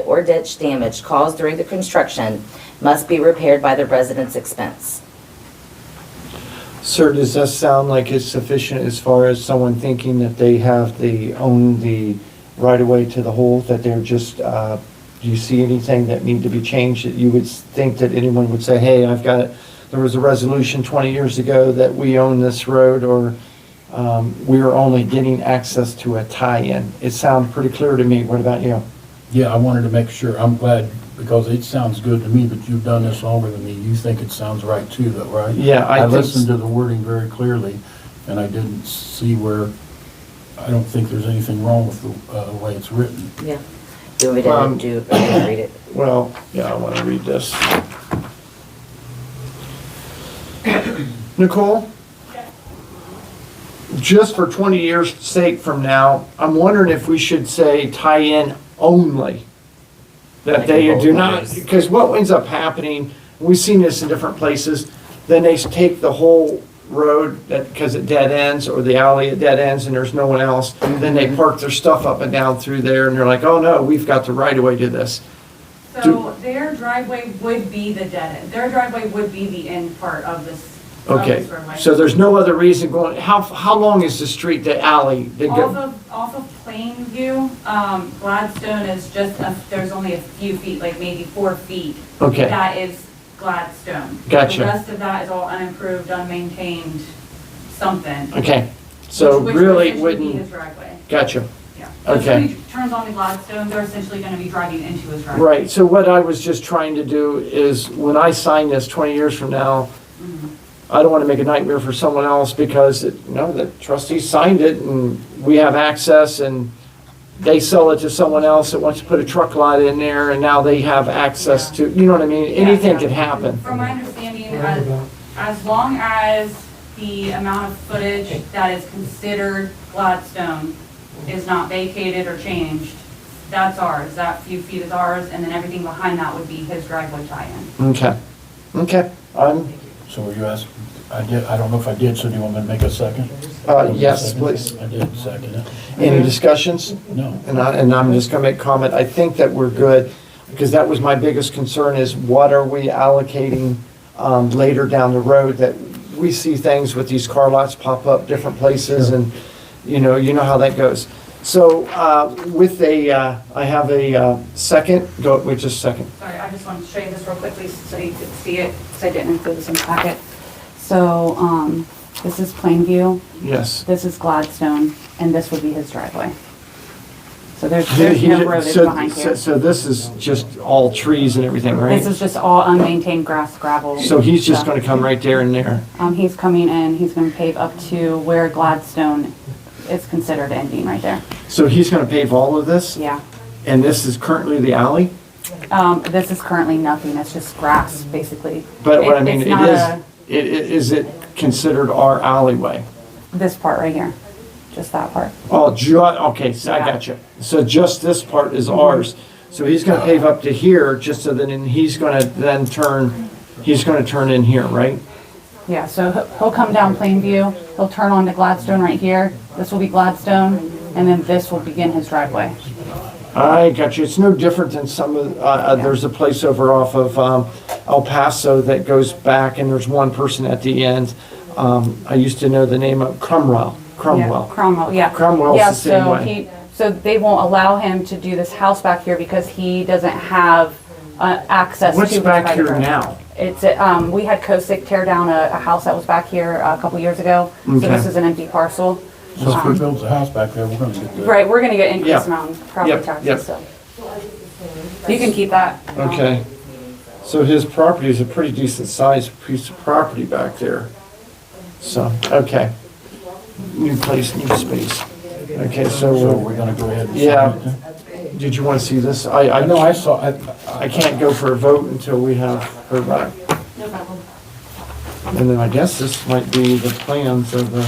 or ditch damage caused during the construction must be repaired by the resident's expense. Sir, does that sound like it's sufficient as far as someone thinking that they own the right-of-way to the hole, that they're just, do you see anything that need to be changed, that you would think that anyone would say, hey, I've got it, there was a resolution 20 years ago that we own this road, or we're only getting access to a tie-in? It sounds pretty clear to me. What about you? Yeah, I wanted to make sure, I'm glad, because it sounds good to me, but you've done this longer than me. You think it sounds right too, though, right? Yeah, I I think listened to the wording very clearly, and I didn't see where, I don't think there's anything wrong with the way it's written. Yeah. Do you want me to read it? Well, yeah, I want to read this. Nicole? Just for 20 years' sake from now, I'm wondering if we should say tie-in only. That they do not, because what ends up happening, we've seen this in different places, then they take the whole road because it dead ends, or the alley it dead ends and there's no one else, then they park their stuff up and down through there and they're like, oh no, we've got the right of way to this. So their driveway would be the dead end. Their driveway would be the end part of this. Okay, so there's no other reason going, how long is the street, the alley? Off of Plainview, Gladstone is just, there's only a few feet, like maybe 4 feet. Okay. That is Gladstone. Gotcha. The rest of that is all unimproved, unmaintained, something. Okay, so Which really would essentially be wouldn't, his driveway. gotcha. Yeah. So Okay. if somebody turns on the Gladstone, they're essentially gonna be driving into his driveway. Right, so what I was just trying to do is, when I sign this 20 years from now, I don't want to make a nightmare for someone else because, the trustees signed it and we have access, and they sell it to someone else that wants to put a truck lot in there and now they have access to, you know what I mean? Anything could happen. From my understanding, as long as the amount of footage that is considered Gladstone is not vacated or changed, that's ours. That few feet is ours, and then everything behind that would be his driveway tie-in. Okay, So were you asking, I don't know if I did, so do you want me to make a second? yes, Second? please. I did second it. Any discussions? No. And I'm just gonna make comment, I think that we're good, because that was my biggest concern, is what are we allocating later down the road, that we see things with these car lots pop up different places, and you know how that goes. So I have a second, wait just a second. Sorry, I just wanted to show you this real quickly so you could see it, because I didn't include this in the packet. So, this is Plainview, Yes. this is Gladstone, and this would be his driveway. So there's no roadage behind here. So this is just all trees and everything, right? This is just all unmaintained grass, gravel. So he's just stuff. gonna come right there and there? He's coming in, he's gonna pave up to where Gladstone is considered ending, right there. So he's gonna pave all of this? Yeah. And this is currently the alley? This is currently nothing, it's just grass, basically. But what I mean, It's not is it considered our alleyway? this part right here, just that part. Oh, okay, so I Yeah. got you. So just this part is ours. So he's gonna pave up to here, just so then he's gonna then turn He's gonna turn in here, right? Yeah, so he'll come down Plainview, he'll turn on to Gladstone right here, this will be Gladstone, and then this will begin his driveway. I got you. It's no different than some of, there's a place over off of El Paso that goes back and there's one person at the end. I used to know the name of Cromwell. Yeah, Cromwell, yeah. Cromwell's Yeah, the same so way. so they won't allow him to do this house back here because he doesn't have access to What's his back private here road. now? It's, we had Kosick tear down a house that was back here a couple years ago, so this Okay. is an empty parcel. So if we build a house back there, we're gonna get the. Right, we're gonna get Yeah. increased amount of property Yep, yep. taxes, so. You can keep that. Okay. So his property is a pretty decent sized piece of property back there. So, okay. New place, new space. Okay, So so, we're gonna go ahead and. Yeah. sign it then? did you want to see this? I know, I saw, I can't go for a vote until we have her back. No problem. And then I guess this might be the plans of the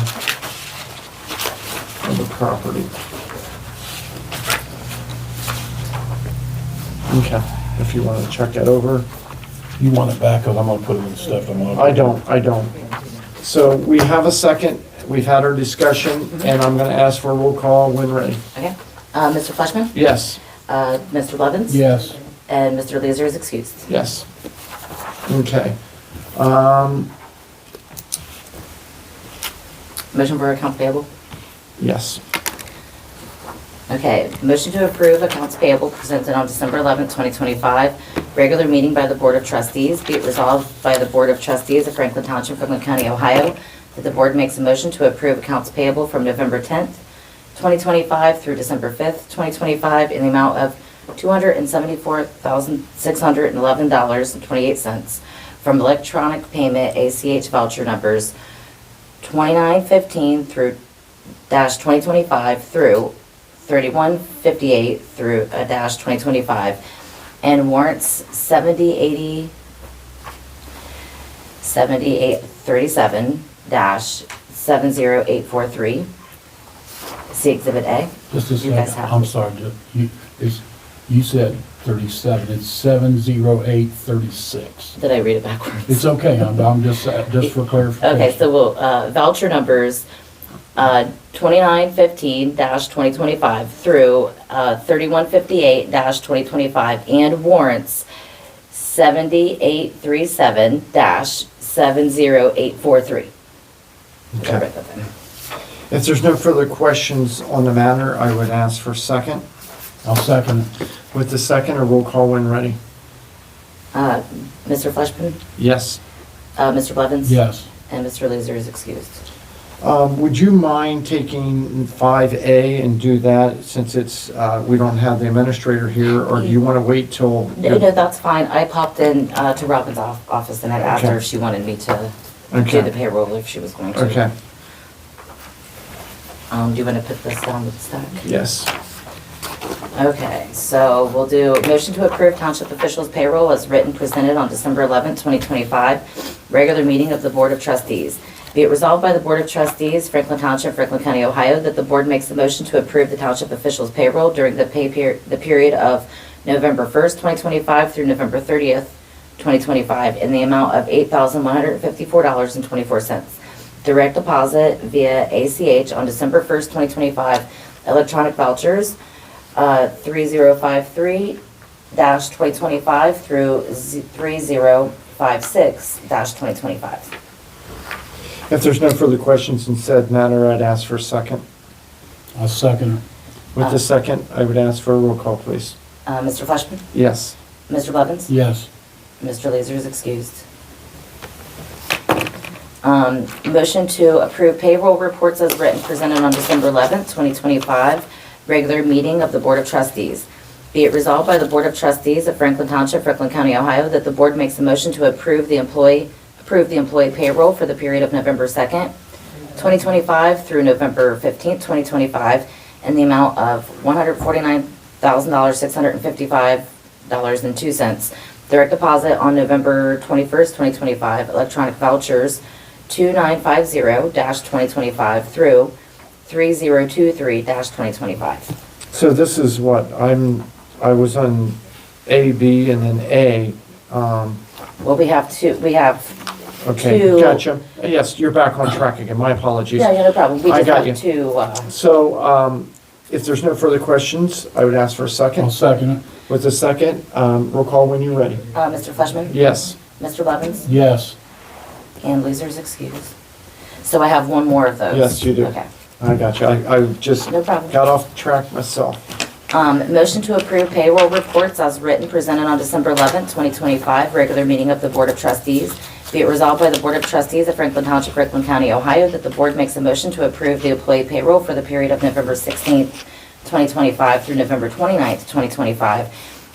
property. Okay, if you want to check that over. you want it back, cause I'm gonna put it in the stuff I'm gonna. I don't. So we have a second, we've had our discussion, and I'm gonna ask for a roll call when ready. Okay. Mr. Fleshman? Yes, Mr. Levens? Yes, And Mr. Leeser is excused. yes. Okay. Motion for accounts payable? Yes, Okay, motion to approve accounts payable presented on December 11th, 2025. Regular meeting by the Board of Trustees. Be it resolved by the Board of Trustees of Franklin Township, Franklin County, Ohio, that the board makes a motion to approve accounts payable from November 10th, 2025 through December 5th, 2025 in the amount of $274,611.28 from electronic payment ACH voucher numbers 2915 through -2025 through 3158 through -2025 and warrants 7080 7837-70843. See Exhibit A. just a You guys second, have I'm it. sorry, you said 37, it's 70836. Did I read it backwards? It's okay, I'm just for clarification. Okay, so we'll, voucher numbers, 2915-2025 through 3158-2025 and warrants 7837-70843. okay. If there's no further questions on the matter, I would ask for second. I'll second it. With the second, a roll call when ready. Mr. Fleshman, Yes. Mr. Blevins? Yes, And Mr. Leeser is excused. Would you mind taking 5A and do that since it's, we don't have the administrator here, or do you want to wait till? No, that's fine. I popped in to Robin's office and had asked her Okay. if she wanted me to do Okay, the payroll, if she was going to. okay, Do you want to put this down with the stack? yes. Okay, so we'll do motion to approve township officials payroll as written presented on December 11th, 2025, regular meeting of the Board of Trustees. Be it resolved by the Board of Trustees, Franklin Township, Franklin County, Ohio, that the board makes the motion to approve the township officials payroll during the period of November 1st, 2025 through November 30th, 2025 in the amount of $8,154.24. Direct deposit via ACH on December 1st, 2025, electronic vouchers 3053-2025 through 3056-2025. If there's no further questions in said matter, I'd ask for a second. I'll second it. With the second, I would ask for a roll call, please. Mr. Fleshman, Yes. Mr. Blevins, Yes, Mr. Leeser is excused. Motion to approve payroll reports as written presented on December 11th, 2025, regular meeting of the Board of Trustees. Be it resolved by the Board of Trustees of Franklin Township, Franklin County, Ohio, that the board makes a motion to approve the employee payroll for the period of November 2nd, 2025 through November 15th, 2025, in the amount of $149,655.02. Direct deposit on November 21st, 2025, electronic vouchers 2950-2025 through 3023-2025. So this is what, I was on A, B, and then A. Well, we have Okay, Two. gotcha. Yes, you're back on track again. My apologies. yeah, no problem. We I just got have two, So, if there's no further questions, I would ask for a I'll second. second it. With a second, roll call when you're ready. Mr. Fleshman, Yes. Mr. Levens, Yes. and losers excused. So I have one more of those. Yes, you do. Okay, I got you. I just no problem. got off track myself. Motion to approve payroll reports as written presented on December 11th, 2025, regular meeting of the Board of Trustees. Be it resolved by the Board of Trustees of Franklin Township, Franklin County, Ohio, that the board makes a motion to approve the employee payroll for the period of November 16th, 2025 through November 29th, 2025,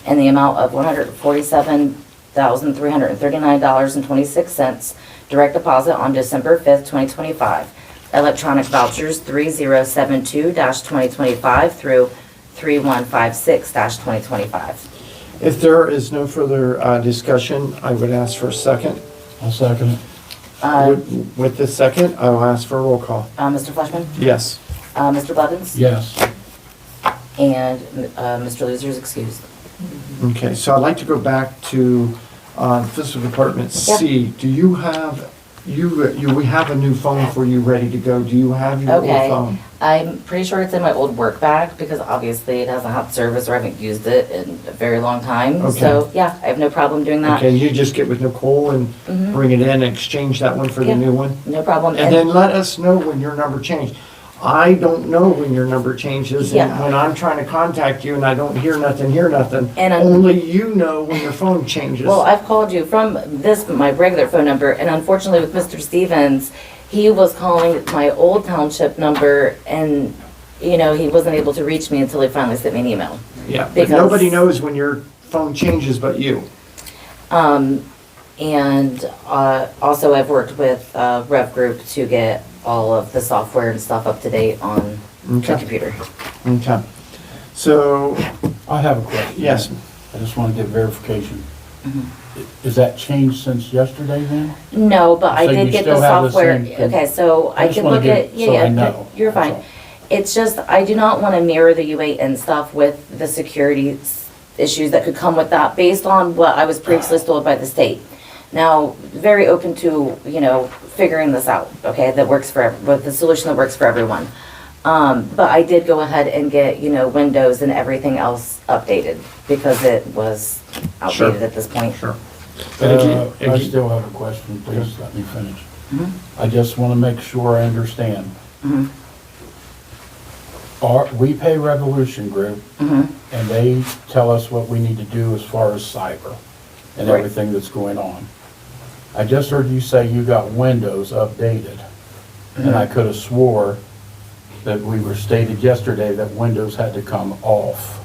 in the amount of $147,339.26, direct deposit on December 5th, 2025. Electronic vouchers 3072-2025 through 3156-2025. If there is no further discussion, I would ask for a second. I'll second it. With the second, I will ask for a roll call. Mr. Fleshman, Yes. Mr. Blevins, Yes. and Mr. Losers excused. Okay, so I'd like to go back to Fiscal Department C. Do you have, we have a new phone for you ready to go. Do you have your old Okay. phone? I'm pretty sure it's in my old work bag because obviously it hasn't had service or I haven't used it in a very long time. Okay. So, yeah, I have no problem doing that. Okay, you just get with Nicole and Mhm. bring it in and exchange that one for the Yeah. new one? No problem. And then let us know when your number changed. I don't know when your number changes, and Yeah. when I'm trying to contact you and I don't hear nothing, And I'm- only you know when your phone changes. Well, I've called you from this, my regular phone number, and unfortunately with Mr. Stevens, he was calling my old township number and, you know, he wasn't able to reach me until he finally sent me an email. Yeah, but because- nobody knows when your phone changes but you. And also I've worked with Rev Group to get all of the software and stuff up to date on the Okay, computer. okay. So, I have a question. yes, I just want to get verification. Mhm. Is that changed since yesterday then? No, but I So did you get the still have the software. same- Okay, so I I just can wanna look get- at, yeah, so I yeah, know. you're fine. That's It's just, I do not want to mirror the UAN stuff with the security issues that could come with that based on what I was previously told by the state. Now, very open to, you know, figuring this out, okay, that works for, with the solution that works for everyone. But I did go ahead and get, you know, Windows and everything else updated because it was outdated Sure. at this point. sure. But if you- I if you- still have a question, please let me finish. Mhm. I just want to make sure I understand. Mhm. We pay Revolution Group, Mhm. and they tell us what we need to do as far as cyber and Right. everything that's going on. I just heard you say you got Windows updated, and I could have swore that we were stated yesterday that Windows had to come off.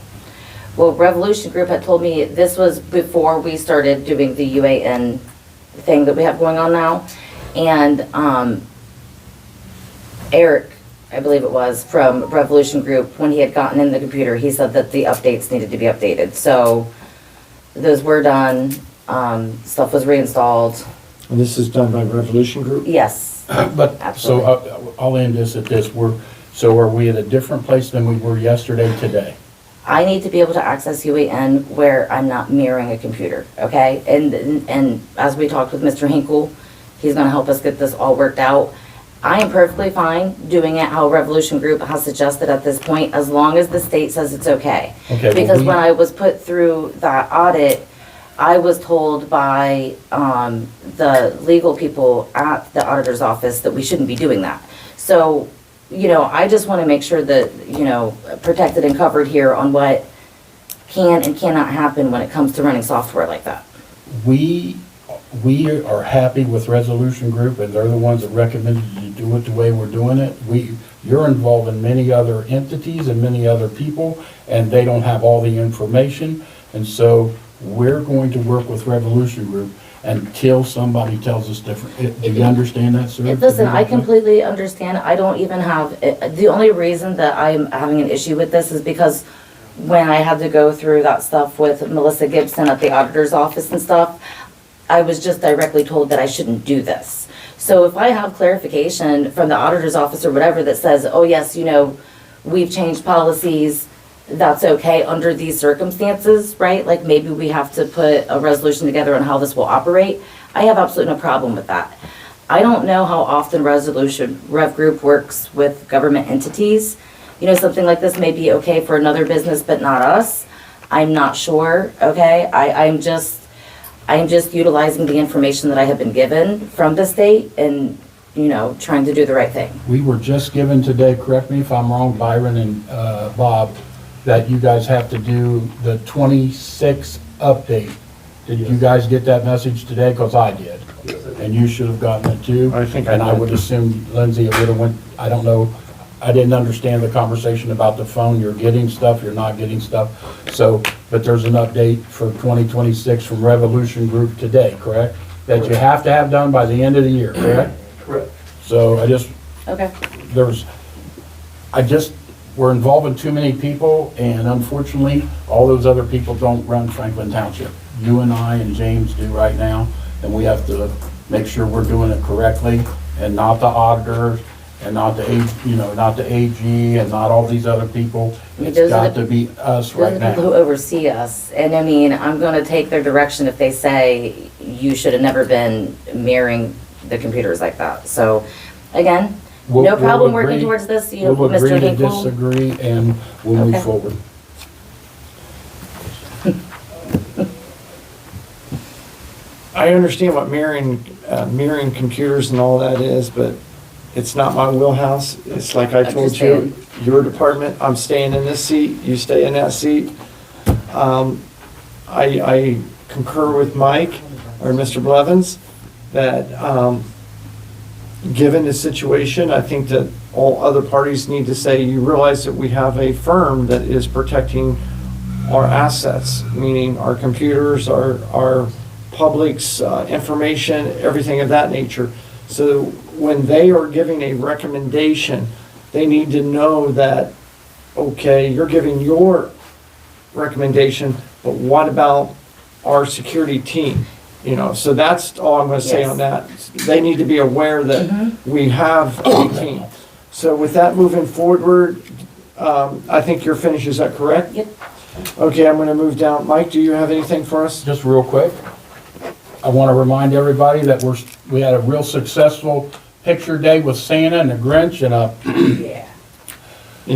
Well, Revolution Group had told me this was before we started doing the UAN thing that we have going on now. And Eric, I believe it was, from Revolution Group, when he had gotten in the computer, he said that the updates needed to be updated. So those were done, stuff was reinstalled. And this is done by Revolution Group? Yes, But, so Absolutely. I'll end this at this, so are we at a different place than we were yesterday, today? I need to be able to access UAN where I'm not mirroring a computer, okay? And as we talked with Mr. Hinkle, he's gonna help us get this all worked out. I am perfectly fine doing it how Revolution Group has suggested at this point, as long as the state says it's okay. Okay, well, Because when I was put through that audit, I was told by the legal people at the auditor's office that we shouldn't be doing that. So, you know, I just want to make sure that, you know, protected and covered here on what can and cannot happen when it comes to running software like that. We are happy with Resolution Group, and they're the ones that recommended you do it the way we're doing it. You're involved in many other entities and many other people, and they don't have all the information. And so we're going to work with Revolution Group until somebody tells us different. Do you understand that, sir? Listen, I completely understand. I don't even have, the only reason that I'm having an issue with this is because when I had to go through that stuff with Melissa Gibson at the auditor's office and stuff, I was just directly told that I shouldn't do this. So if I have clarification from the auditor's office or whatever that says, oh yes, you know, we've changed policies, that's okay under these circumstances, right? Like maybe we have to put a resolution together on how this will operate. I have absolutely no problem with that. I don't know how often Rev Group works with government entities. You know, something like this may be okay for another business, but not us. I'm not sure, okay? I'm just utilizing the information that I have been given from the state and, you know, trying to do the right thing. We were just given today, correct me if I'm wrong, Byron and Bob, that you guys have to do the 26 update. Did you guys get that message today? Because I did. And you should have gotten it too. I think I And I did. would assume, Lindsay, it would have went, I don't know, I didn't understand the conversation about the phone. You're getting stuff, you're not getting stuff. So, but there's an update for 2026 from Revolution Group today, correct? That you have to have done by the end of the year, correct? Correct. So I just, Okay. we're involving too many people, and unfortunately, all those other people don't run Franklin Township. You and I and James do right now, and we have to make sure we're doing it correctly, and not the auditors, and not the not the AG, and not all these other people. It's Those are got to be us Those are right the people who now. oversee us. And I mean, I'm gonna take their direction if they say you should have never been mirroring the computers like that. So, again, We'll- no we'll problem working agree- towards this, you know, We'll Mr. agree to Hinkle. disagree, and we'll move Okay. forward. I understand what mirroring computers and all that is, but it's not my wheelhouse. It's like I told you, your department, I'm staying in this seat, you stay in that seat. I concur with Mike, or Mr. Blevins, that, given the situation, I think that all other parties need to say, you realize that we have a firm that is protecting our assets, meaning our computers, our public's information, everything of that nature. So when they are giving a recommendation, they need to know that, okay, you're giving your recommendation, but what about our security team? You know, so that's all I'm gonna say on that. They need to be aware that we have a team. So with that moving forward, I think you're finished, is that correct? Yep. Okay, I'm gonna move down. Mike, do you have anything for us? Just real quick, I want to remind everybody that we had a real successful picture day with Santa and the Grinch and a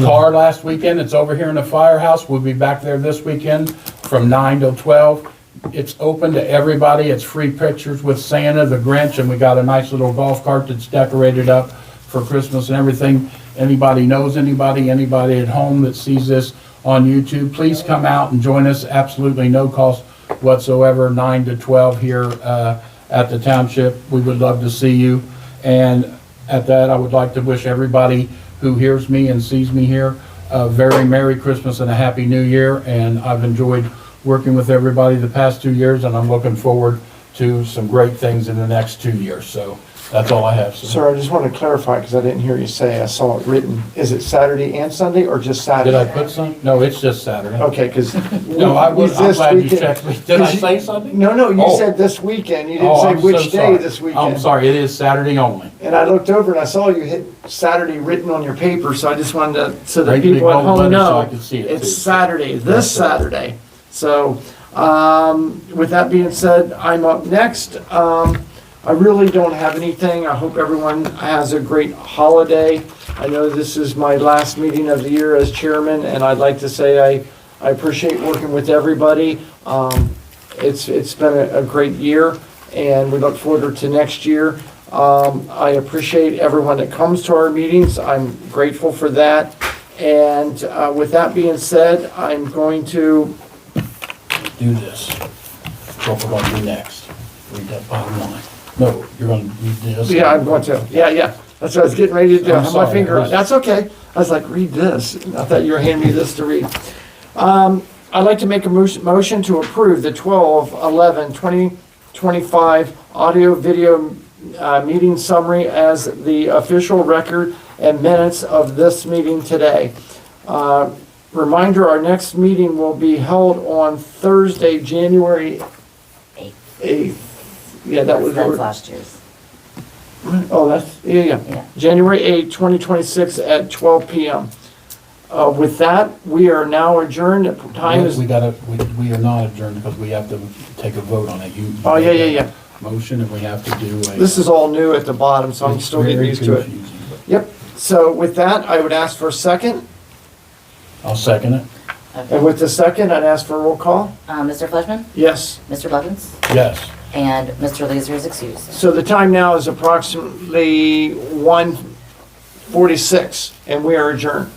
car last weekend. It's over here in the firehouse. We'll be back there this weekend from 9 till 12. It's open to everybody. It's free pictures with Santa, the Grinch, and we got a nice little golf cart that's decorated up for Christmas and everything. Anybody knows anybody at home that sees this on YouTube, please come out and join us. Absolutely no cost whatsoever, 9 to 12 here at the township. We would love to see you. And at that, I would like to wish everybody who hears me and sees me here a very Merry Christmas and a Happy New Year. And I've enjoyed working with everybody the past 2 years, and I'm looking forward to some great things in the next 2 years. So that's all I have, sir. Sir, I just want to clarify, because I didn't hear you say, I saw it written. Is it Saturday and Sunday, or just Saturday? Did I put some? No, it's just Saturday. Okay, because. No, I'm glad you checked me. Did I say something? No, you Oh. said this weekend. You Oh, didn't say I'm which so day sorry. this weekend. I'm sorry, it is Saturday only. And I looked over and I saw you hit Saturday written on your paper, so I just wanted to, so that Great big people at bold home letters so know, I could see it, it's too. Saturday, this That's it. Saturday. So, with that being said, I'm up next. I really don't have anything. I hope everyone has a great holiday. I know this is my last meeting of the year as chairman, and I'd like to say I appreciate working with everybody. It's been a great year, and we look forward to next year. I appreciate everyone that comes to our meetings. I'm grateful for that. And with that being said, I'm going to, Do this. What we're gonna do next. Read that bottom line. No, you're gonna read this. yeah, I'm going to, yeah. That's what I was getting ready to do. I I'm have my sorry. finger on, that's okay. I was like, read this. I thought you were handing me this to read. I'd like to make a motion to approve the 12/11/2025 audio-video meeting summary as the official record and minutes of this meeting today. Reminder, our next meeting will be held on Thursday, January 8th. Yeah, that was. That's last year's. Oh, that's, yeah. Yeah. January 8th, 2026 at 12 PM. With that, we are now adjourned. Time is, We are not adjourned because we have to take a vote on it. oh, yeah. Motion and we have to do a. This is all new at the bottom, so I'm It's still getting very used to it. confusing, but Yep, so with that, I would ask for a second, I'll second it. and with the second, I'd ask for a roll call. Mr. Fleischman, Yes, Mr. Blevins, Yes. and Mr. Leeser is excused. so the time now is approximately 1:46, and we are adjourned.